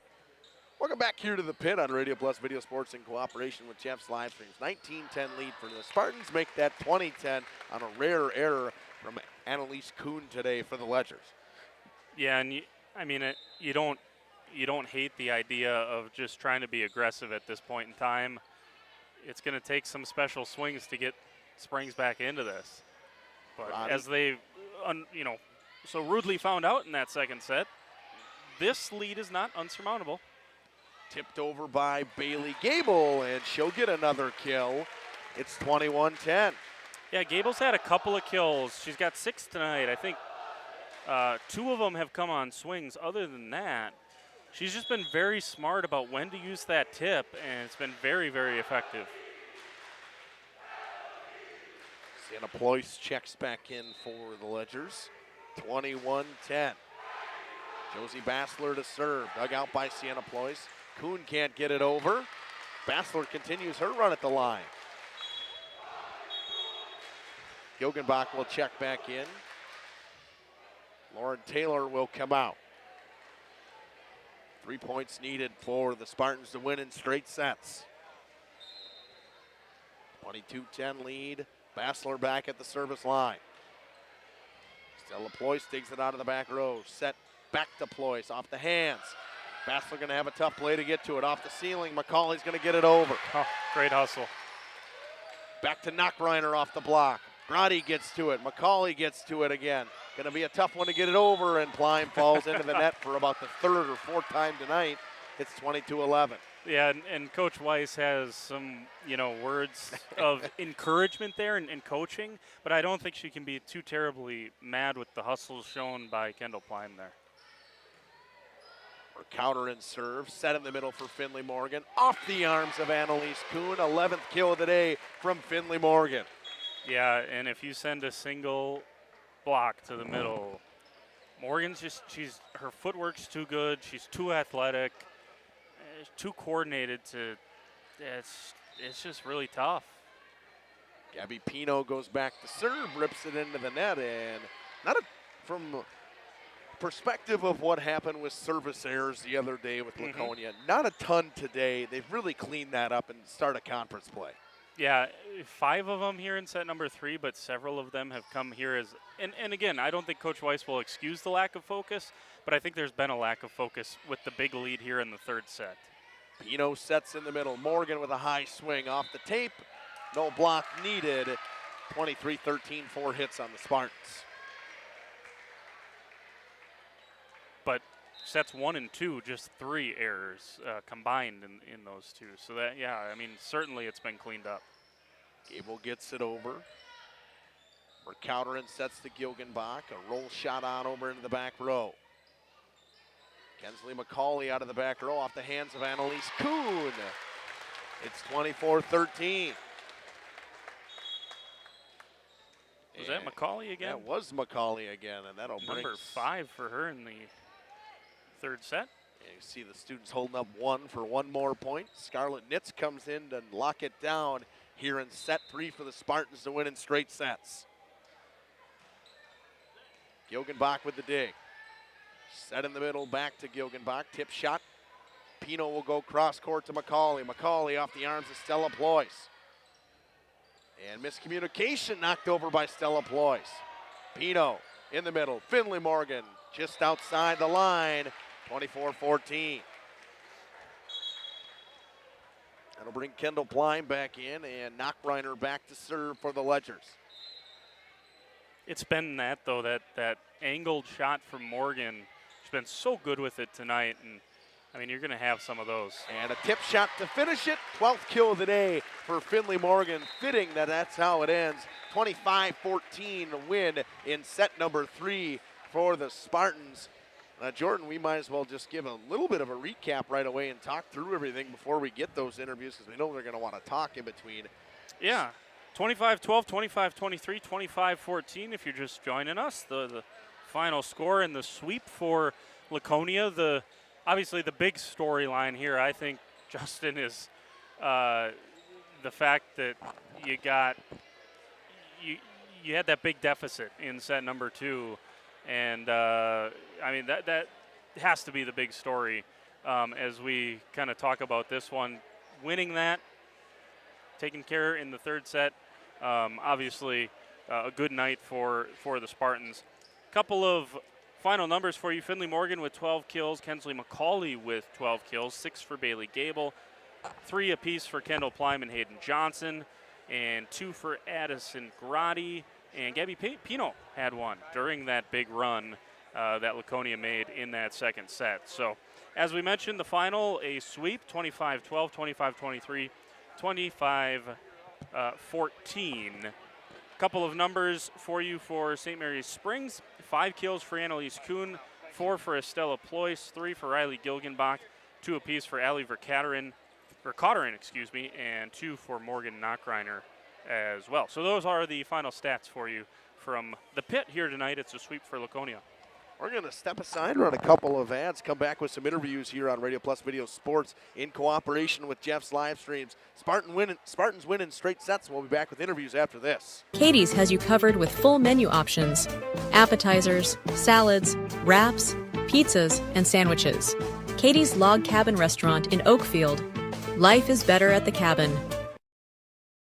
Welcome back here to the pit on Radio Plus Video Sports in cooperation with Jeff's Livestreams. 19-10 lead for the Spartans. Make that 20-10 on a rare error from Annalise Kuhn today for the Ledgers. Yeah, and you don't hate the idea of just trying to be aggressive at this point in time. It's going to take some special swings to get Springs back into this. But as they, so rudely found out in that second set, this lead is not unsurmountable. Tipped over by Bailey Gable, and she'll get another kill. It's 21-10. Yeah, Gable's had a couple of kills. She's got 6 tonight. I think 2 of them have come on swings. Other than that, she's just been very smart about when to use that tip, and it's been very, very effective. Sienna Ployce checks back in for the Ledgers. 21-10. Josie Bassler to serve. Dug out by Sienna Ployce. Kuhn can't get it over. Bassler continues her run at the line. Gilgenbach will check back in. Lauren Taylor will come out. 3 points needed for the Spartans to win in straight sets. 22-10 lead. Bassler back at the service line. Stella Ployce digs it out of the back row. Set back to Ployce off the hands. Bassler going to have a tough play to get to it. Off the ceiling, McCauley's going to get it over. Oh, great hustle. Back to Knockreiner off the block. Grotti gets to it. McCauley gets to it again. Going to be a tough one to get it over, and Plein falls into the net for about the 3rd or 4th time tonight. It's 22-11. Yeah, and Coach Weiss has some, words of encouragement there and coaching, but I don't think she can be too terribly mad with the hustles shown by Kendall Plein there. Counter and serve, set in the middle for Finley Morgan. Off the arms of Annalise Kuhn, 11th kill of the day from Finley Morgan. Yeah, and if you send a single block to the middle, Morgan's her footwork's too good. She's too athletic, too coordinated it's just really tough. Gabby Pino goes back to serve, rips it into the net, and from perspective of what happened with service errors the other day with Laconia, not a ton today. They've really cleaned that up and start a conference play. Yeah, 5 of them here in set number 3, but several of them have come here as, and again, I don't think Coach Weiss will excuse the lack of focus, but I think there's been a lack of focus with the big lead here in the 3rd set. Pino sets in the middle. Morgan with a high swing off the tape. No block needed. 23-13, 4 hits on the Spartans. But sets 1 and 2, just 3 errors combined in those 2. So that, certainly it's been cleaned up. Gable gets it over. Countering sets to Gilgenbach. A roll shot on over into the back row. Kensley McCauley out of the back row off the hands of Annalise Kuhn. It's 24-13. Was that McCauley again? That was McCauley again, and that'll bring number 5 for her in the third set. And you see the students holding up one for one more point. Scarlett Nitz comes in to lock it down here in set 3 for the Spartans to win in straight sets. Gilgenbach with the dig. Set in the middle, back to Gilgenbach. Tip shot. Pino will go cross court to McCauley. McCauley off the arms of Stella Ployce. And miscommunication knocked over by Stella Ployce. Pino in the middle. Finley Morgan just outside the line. 24-14. That'll bring Kendall Plein back in and Knockreiner back to serve for the Ledgers. It's been that, though, that angled shot from Morgan. She's been so good with it tonight, and I mean, you're going to have some of those. And a tip shot to finish it. 12th kill of the day for Finley Morgan. Fitting that that's how it ends. 25-14 win in set number 3 for the Spartans. Jordan, we might as well just give a little bit of a recap right away and talk through everything before we get those interviews, because we know they're going to want to talk in between. Yeah, 25-12, 25-23, 25-14 if you're just joining us. The final score and the sweep for Laconia. Obviously the big storyline here, I think, Justin, is the fact that you had that big deficit in set number 2. And, I mean, that has to be the big story as we kind of talk about this one. Winning that, taking care in the third set, obviously a good night for the Spartans. Couple of final numbers for you. Finley Morgan with 12 kills. Kensley McCauley with 12 kills. 6 for Bailey Gable. 3 apiece for Kendall Plein and Hayden Johnson. And 2 for Addison Grotti. And Gabby Pino had 1 during that big run that Laconia made in that second set. So, as we mentioned, the final, a sweep, 25-12, 25-23, 25-14. Couple of numbers for you for St. Mary's Springs. 5 kills for Annalise Kuhn, 4 for Estella Ployce, 3 for Riley Gilgenbach, 2 apiece for Allie Vercatterin, and 2 for Morgan Knockreiner as well. So those are the final stats for you from the pit here tonight. It's a sweep for Laconia. We're going to step aside, run a couple of ads, come back with some interviews here on Radio Plus Video Sports in cooperation with Jeff's Livestreams. Spartans win in straight sets, and we'll be back with interviews after this. Katie's has you covered with full menu options, appetizers, salads, wraps, pizzas, and sandwiches. Katie's Log Cabin Restaurant in Oakfield. Life is better at the cabin.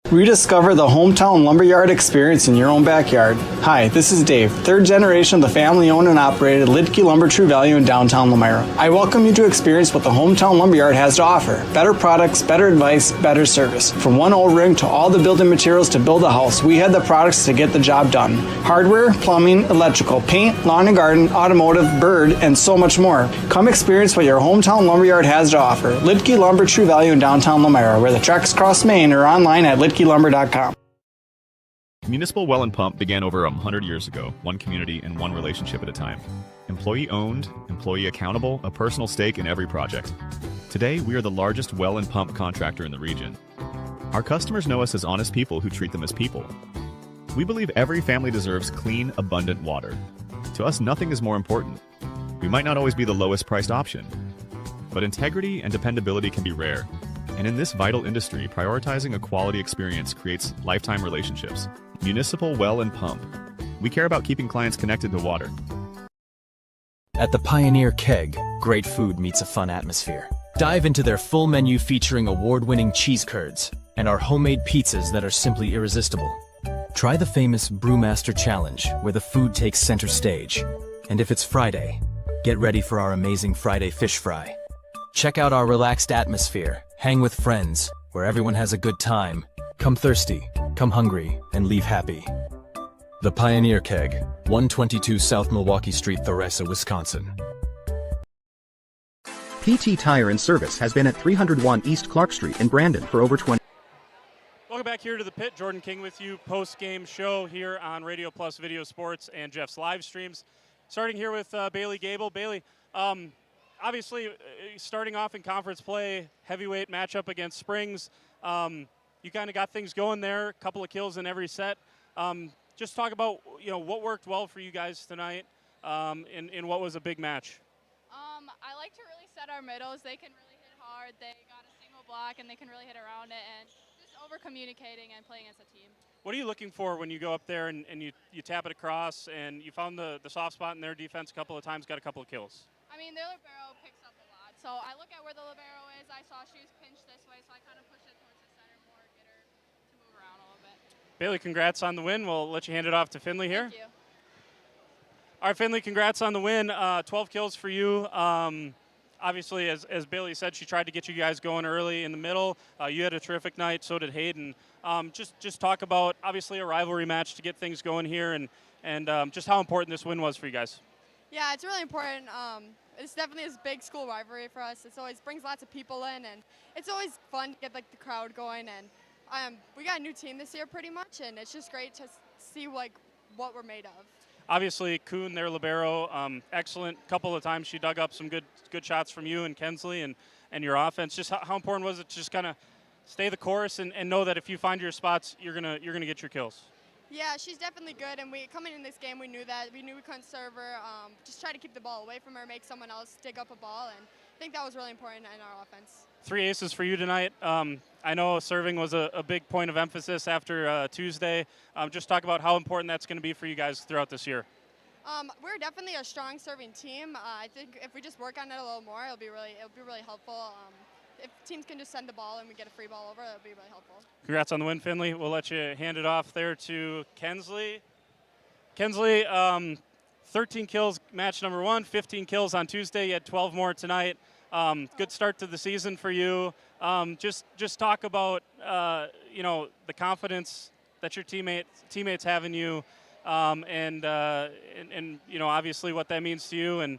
Rediscover the hometown lumberyard experience in your own backyard. Hi, this is Dave, third generation of the family-owned and operated Lidke Lumber True Value in downtown Elmira. I welcome you to experience what the hometown lumberyard has to offer. Better products, better advice, better service. From one O-ring to all the building materials to build a house, we have the products to get the job done. Hardware, plumbing, electrical, paint, lawn and garden, automotive, bird, and so much more. Come experience what your hometown lumberyard has to offer. Lidke Lumber True Value in downtown Elmira, where the tracks cross Main, or online at lidkelumber.com. Municipal Well and Pump began over 100 years ago, one community and one relationship at a time. Employee owned, employee accountable, a personal stake in every project. Today, we are the largest well and pump contractor in the region. Our customers know us as honest people who treat them as people. We believe every family deserves clean, abundant water. To us, nothing is more important. We might not always be the lowest priced option, but integrity and dependability can be rare. And in this vital industry, prioritizing a quality experience creates lifetime relationships. Municipal Well and Pump. We care about keeping clients connected to water. At the Pioneer Keg, great food meets a fun atmosphere. Dive into their full menu featuring award-winning cheese curds and our homemade pizzas that are simply irresistible. Try the famous Brewmaster Challenge, where the food takes center stage. And if it's Friday, get ready for our amazing Friday fish fry. Check out our relaxed atmosphere. Hang with friends, where everyone has a good time. Come thirsty, come hungry, and leave happy. The Pioneer Keg, 122 South Milwaukee Street, Theresa, Wisconsin. PT Tire and Service has been at 301 East Clark Street in Brandon for over 20. Welcome back here to the pit. Jordan King with you, post-game show here on Radio Plus Video Sports and Jeff's live streams. Starting here with Bailey Gable. Bailey, obviously starting off in conference play, heavyweight matchup against Springs. You kind of got things going there, a couple of kills in every set. Just talk about what worked well for you guys tonight in what was a big match. I like to really set our middles. They can really hit hard. They got a single block, and they can really hit around it. And just over-communicating and playing as a team. What are you looking for when you go up there and you tap it across, and you found the soft spot in their defense a couple of times, got a couple of kills? I mean, their libero picks up a lot. So I look at where the libero is. I saw she was pinched this way, so I kind of pushed it towards the center more, get her to move around a little bit. Bailey, congrats on the win. We'll let you hand it off to Finley here. Thank you. All right, Finley, congrats on the win. 12 kills for you. Obviously, as Bailey said, she tried to get you guys going early in the middle. You had a terrific night, so did Hayden. Just talk about, obviously, a rivalry match to get things going here, and just how important this win was for you guys. Yeah, it's really important. It's definitely a big school rivalry for us. It always brings lots of people in, and it's always fun to get the crowd going. And we got a new team this year pretty much, and it's just great to see what we're made of. Obviously, Kuhn, their libero, excellent. Couple of times she dug up some good shots from you and Kensley and your offense. Just how important was it to just kind of stay the course and know that if you find your spots, you're gonna get your kills? Yeah, she's definitely good, and coming in this game, we knew that. We knew we couldn't serve her. Just try to keep the ball away from her, make someone else dig up a ball, and I think that was really important in our offense. 3 aces for you tonight. I know serving was a big point of emphasis after Tuesday. Just talk about how important that's going to be for you guys throughout this year. We're definitely a strong serving team. I think if we just work on it a little more, it'll be really helpful. If teams can just send the ball and we get a free ball over, it'll be really helpful. Congrats on the win, Finley. We'll let you hand it off there to Kensley. Kensley, 13 kills match number 1, 15 kills on Tuesday. You had 12 more tonight. Good start to the season for you. Just talk about the confidence that your teammates have in you, and obviously what that means to you. And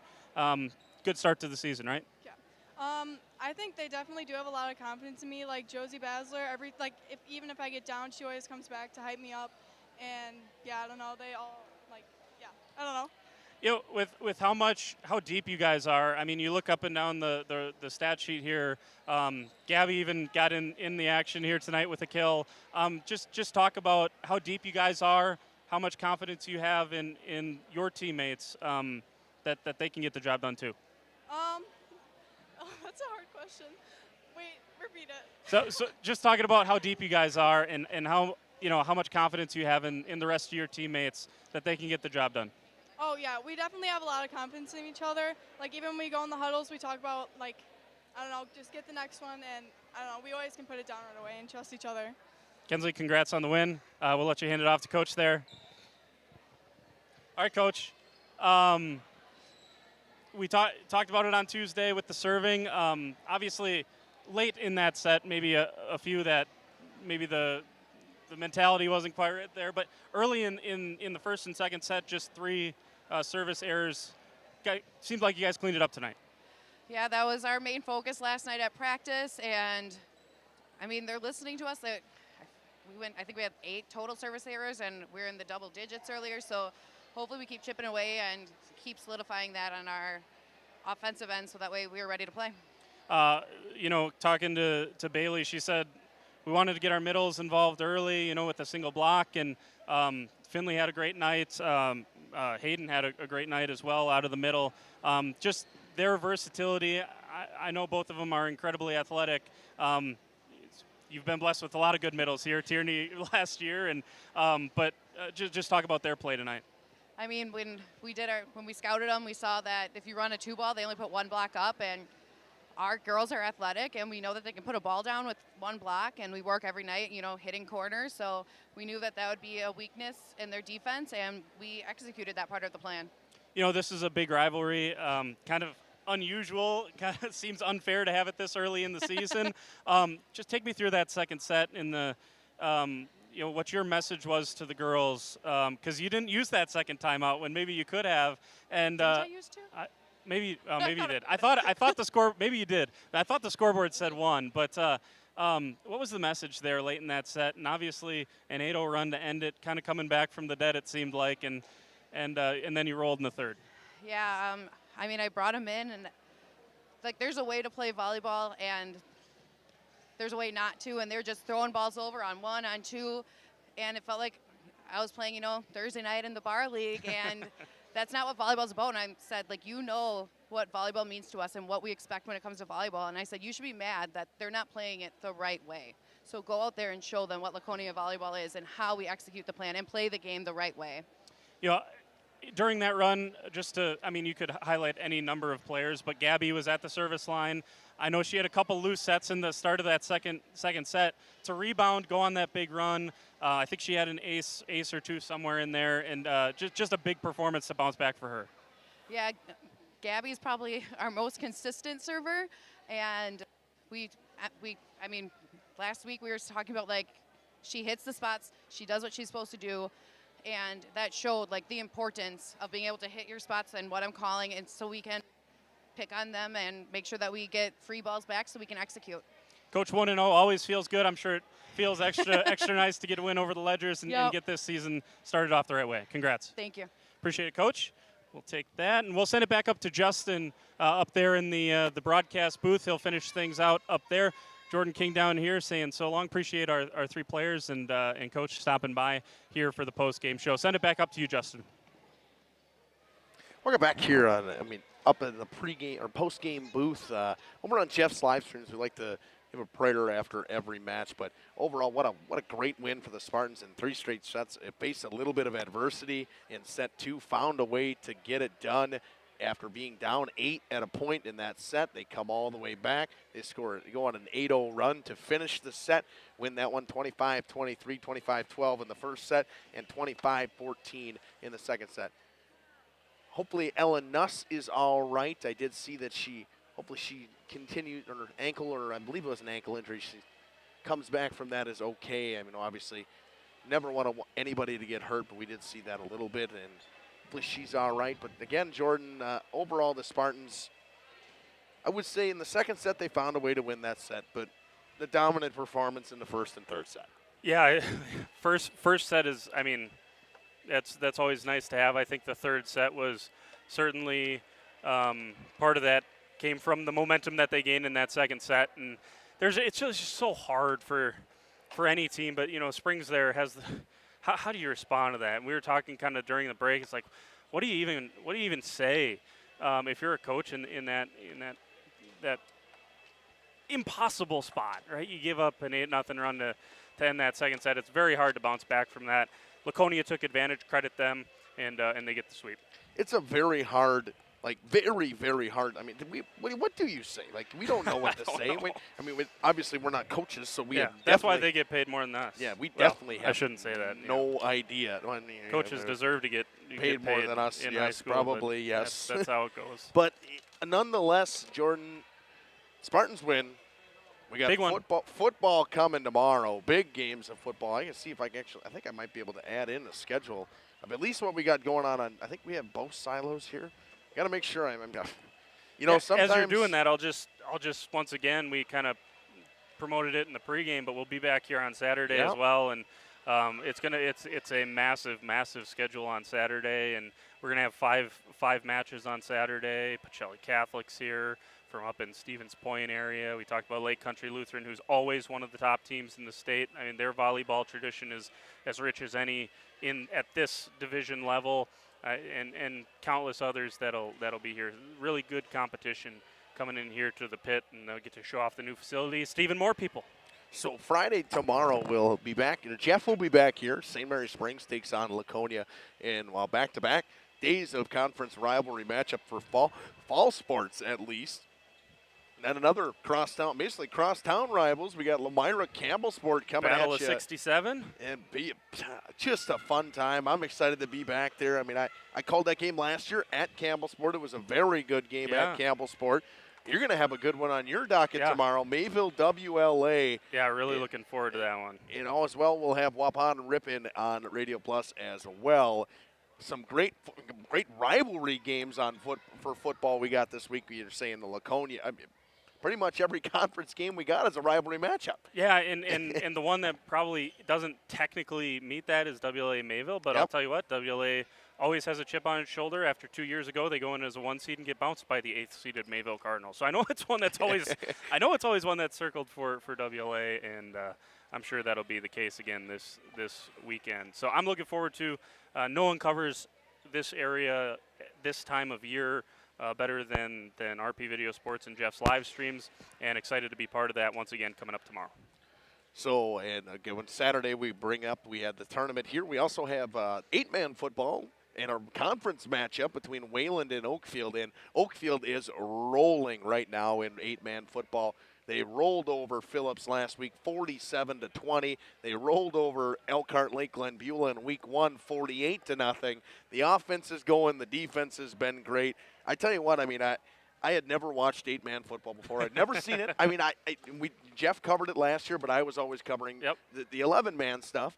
good start to the season, right? Yeah. I think they definitely do have a lot of confidence in me. Like Josie Basler, even if I get down, she always comes back to hype me up. And yeah, I don't know. They all I don't know. With how deep you guys are, I mean, you look up and down the stat sheet here. Gabby even got in the action here tonight with a kill. Just talk about how deep you guys are, how much confidence you have in your teammates, that they can get the job done too. That's a hard question. Wait, repeat it. So just talking about how deep you guys are and how much confidence you have in the rest of your teammates that they can get the job done. Oh, yeah, we definitely have a lot of confidence in each other. Like, even when we go in the huddles, we talk about, just get the next one, and, we always can put it down right away and trust each other. Kensley, congrats on the win. We'll let you hand it off to Coach there. All right, Coach. We talked about it on Tuesday with the serving. Obviously, late in that set, maybe a few that maybe the mentality wasn't quite right there. But early in the first and second set, just 3 service errors. Seems like you guys cleaned it up tonight. Yeah, that was our main focus last night at practice. And, I mean, they're listening to us. I think we had 8 total service errors, and we're in the double digits earlier. So hopefully we keep chipping away and keep solidifying that on our offensive end so that way we're ready to play. Talking to Bailey, she said we wanted to get our middles involved early, with a single block. And Finley had a great night. Hayden had a great night as well out of the middle. Just their versatility. I know both of them are incredibly athletic. You've been blessed with a lot of good middles here, Tierney last year, but just talk about their play tonight. I mean, when we scouted them, we saw that if you run a 2-ball, they only put 1 block up, and our girls are athletic, and we know that they can put a ball down with 1 block, and we work every night, hitting corners. So we knew that would be a weakness in their defense, and we executed that part of the plan. This is a big rivalry, kind of unusual. Kind of seems unfair to have it this early in the season. Just take me through that second set in the. What your message was to the girls, because you didn't use that second timeout when maybe you could have. And did I use 2? Maybe you did. I thought the score. Maybe you did. I thought the scoreboard said 1, but What was the message there late in that set? And obviously an 8-0 run to end it, kind of coming back from the dead, it seemed like, and then you rolled in the third. Yeah, I mean, I brought him in, and like there's a way to play volleyball, and there's a way not to, and they're just throwing balls over on 1, on 2, and it felt like I was playing, Thursday night in the bar league, and that's not what volleyball's about. And I said, like, what volleyball means to us and what we expect when it comes to volleyball. And I said, you should be mad that they're not playing it the right way. So go out there and show them what Laconia volleyball is and how we execute the plan and play the game the right way. During that run, you could highlight any number of players, but Gabby was at the service line. I know she had a couple loose sets in the start of that second set. To rebound, go on that big run. I think she had an ace or two somewhere in there, and just a big performance to bounce back for her. Yeah, Gabby's probably our most consistent server, and last week we were talking about, like, she hits the spots, she does what she's supposed to do, and that showed, like, the importance of being able to hit your spots and what I'm calling, and so we can pick on them and make sure that we get free balls back so we can execute. Coach 1-0 always feels good. I'm sure it feels extra nice to get a win over the Ledgers and get this season started off the right way. Congrats. Thank you. Appreciate it, Coach. We'll take that, and we'll send it back up to Justin up there in the broadcast booth. He'll finish things out up there. Jordan King down here saying so long. Appreciate our 3 players and Coach stopping by here for the post-game show. Send it back up to you, Justin. Welcome back here on, up in the pregame or post-game booth. When we're on Jeff's live streams, we like to give a prayer after every match. But overall, what a great win for the Spartans in 3 straight sets. It faced a little bit of adversity in set 2, found a way to get it done. After being down 8 at a point in that set, they come all the way back. They go on an 8-0 run to finish the set, win that one 25-23, 25-12 in the first set, and 25-14 in the second set. Hopefully Ellen Nuss is all right. I did see that hopefully she continued, or her ankle, or I believe it was an ankle injury. She comes back from that is okay. Obviously, never want anybody to get hurt, but we did see that a little bit, and hopefully she's all right. But again, Jordan, overall the Spartans, I would say in the second set they found a way to win that set, but the dominant performance in the first and third set. Yeah, first set is, that's always nice to have. I think the third set was certainly part of that came from the momentum that they gained in that second set, and it's just so hard for any team. But Springs there has how do you respond to that? And we were talking kind of during the break. It's like, what do you even say if you're a coach in that impossible spot, right? You give up an 8-0 run to end that second set. It's very hard to bounce back from that. Laconia took advantage, credit them, and they get the sweep. It's a very hard, very, very hard. What do you say? We don't know what to say. Obviously we're not coaches, so we have that's why they get paid more than us. Yeah, we definitely have. I shouldn't say that. No idea. Coaches deserve to get paid more than us. In yes, high school, probably yes. That's how it goes. But nonetheless, Jordan, Spartans win. We got football coming tomorrow. Big games of football. I can see if I think I might be able to add in the schedule of at least what we got going on. I think we have both silos here. Got to make sure sometimes as you're doing that, I'll just once again, we kind of promoted it in the pregame, but we'll be back here on Saturday as well, and it's a massive schedule on Saturday, and we're gonna have five matches on Saturday. Pacelli Catholic's here from up in Stevens Point area. We talked about Lake Country Lutheran, who's always one of the top teams in the state. Their volleyball tradition is as rich as any at this division level, and countless others that'll be here. Really good competition coming in here to the pit, and they'll get to show off the new facility. Stephen, more people. So Friday, tomorrow, we'll be back. Jeff will be back here. St. Mary Springs takes on Laconia, and while back-to-back days of conference rivalry matchup for fall sports at least. And another crosstown rivals. We got Lamira Campbellsport coming Battle at you. Battle of 67. And just a fun time. I'm excited to be back there. I called that game last year at Campbellsport. It was a very good game at Campbellsport. You're going to have a good one on your docket tomorrow. Mayville WLA. Yeah, really looking forward to that one. And as well, we'll have Waupun and Ripon on Radio Plus as well. Some great rivalry games for football we got this week. You're saying the Laconia. pretty much every conference game we got is a rivalry matchup. Yeah, and the one that probably doesn't technically meet that is WLA Mayville, but I'll tell you what, WLA always has a chip on its shoulder. After 2 years ago, they go in as a 1 seed and get bounced by the 8th seeded Mayville Cardinals. So I know it's one that's always it's always one that's circled for WLA, and I'm sure that'll be the case again this weekend. So I'm looking forward to no one covers this area this time of year better than RP Video Sports and Jeff's live streams, and excited to be part of that once again coming up tomorrow. So, and again, when Saturday we had the tournament here. We also have 8-man football in our conference matchup between Wayland and Oakfield. And Oakfield is rolling right now in 8-man football. They rolled over Phillips last week 47-20. They rolled over Elkhart Lake Glen Beulah in week 1 48-0. The offense is going. The defense has been great. I tell you what, I mean, I had never watched 8-man football before. I'd never seen it. I mean, Jeff covered it last year, but I was always covering the 11-man stuff.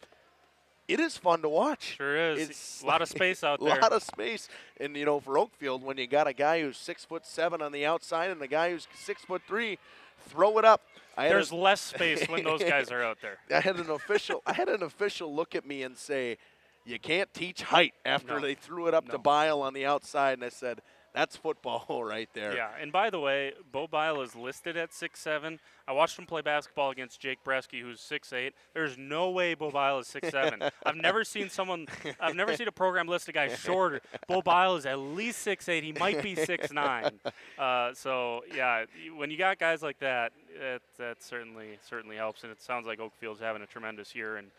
It is fun to watch. Sure is. It's a lot of space out there. A lot of space. And, you know, for Oakfield, when you got a guy who's 6'7" on the outside and a guy who's 6'3", throw it up. There's less space when those guys are out there. I had an official look at me and say, you can't teach height after they threw it up to Bile on the outside. And I said, that's football right there. Yeah, and by the way, Bo Bile is listed at 6'7". I watched him play basketball against Jake Bresky, who's 6'8". There's no way Bo Bile is 6'7". I've never seen a program list a guy shorter. Bo Bile is at least 6'8". He might be 6'9". So, yeah, when you got guys like that, that certainly helps. And it sounds like Oakfield's having a tremendous year, and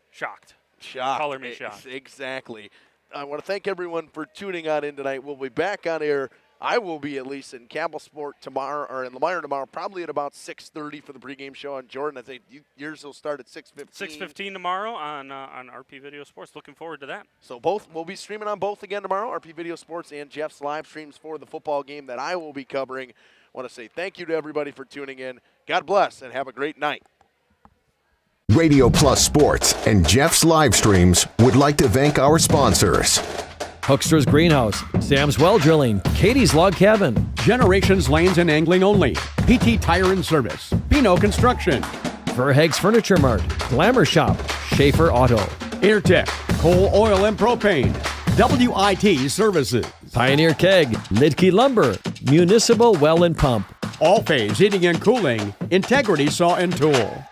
shocked. Color me shocked. Exactly. I want to thank everyone for tuning on in tonight. We'll be back on air. I will be at least in Campbell Sport tomorrow, or in Lamar tomorrow, probably at about 6:30 for the pregame show. On Jordan, I think yours will start at 6:15. 6:15 tomorrow on RP Video Sports. Looking forward to that. So we'll be streaming on both again tomorrow, RP Video Sports and Jeff's live streams for the football game that I will be covering. I want to say thank you to everybody for tuning in. God bless and have a great night. Radio Plus Sports and Jeff's live streams would like to thank our sponsors. Hookster's Greenhouse, Sam's Well Drilling, Katie's Log Cabin, Generations Lanes and Angling Only, PT Tire and Service, Pino Construction, Verheg's Furniture Mart, Glamour Shop, Schaefer Auto, Intertech, Coal, Oil, and Propane, WIT Services, Pioneer Keg, Lidke Lumber, Municipal Well and Pump, All Phase Heating and Cooling, Integrity Saw and Tool.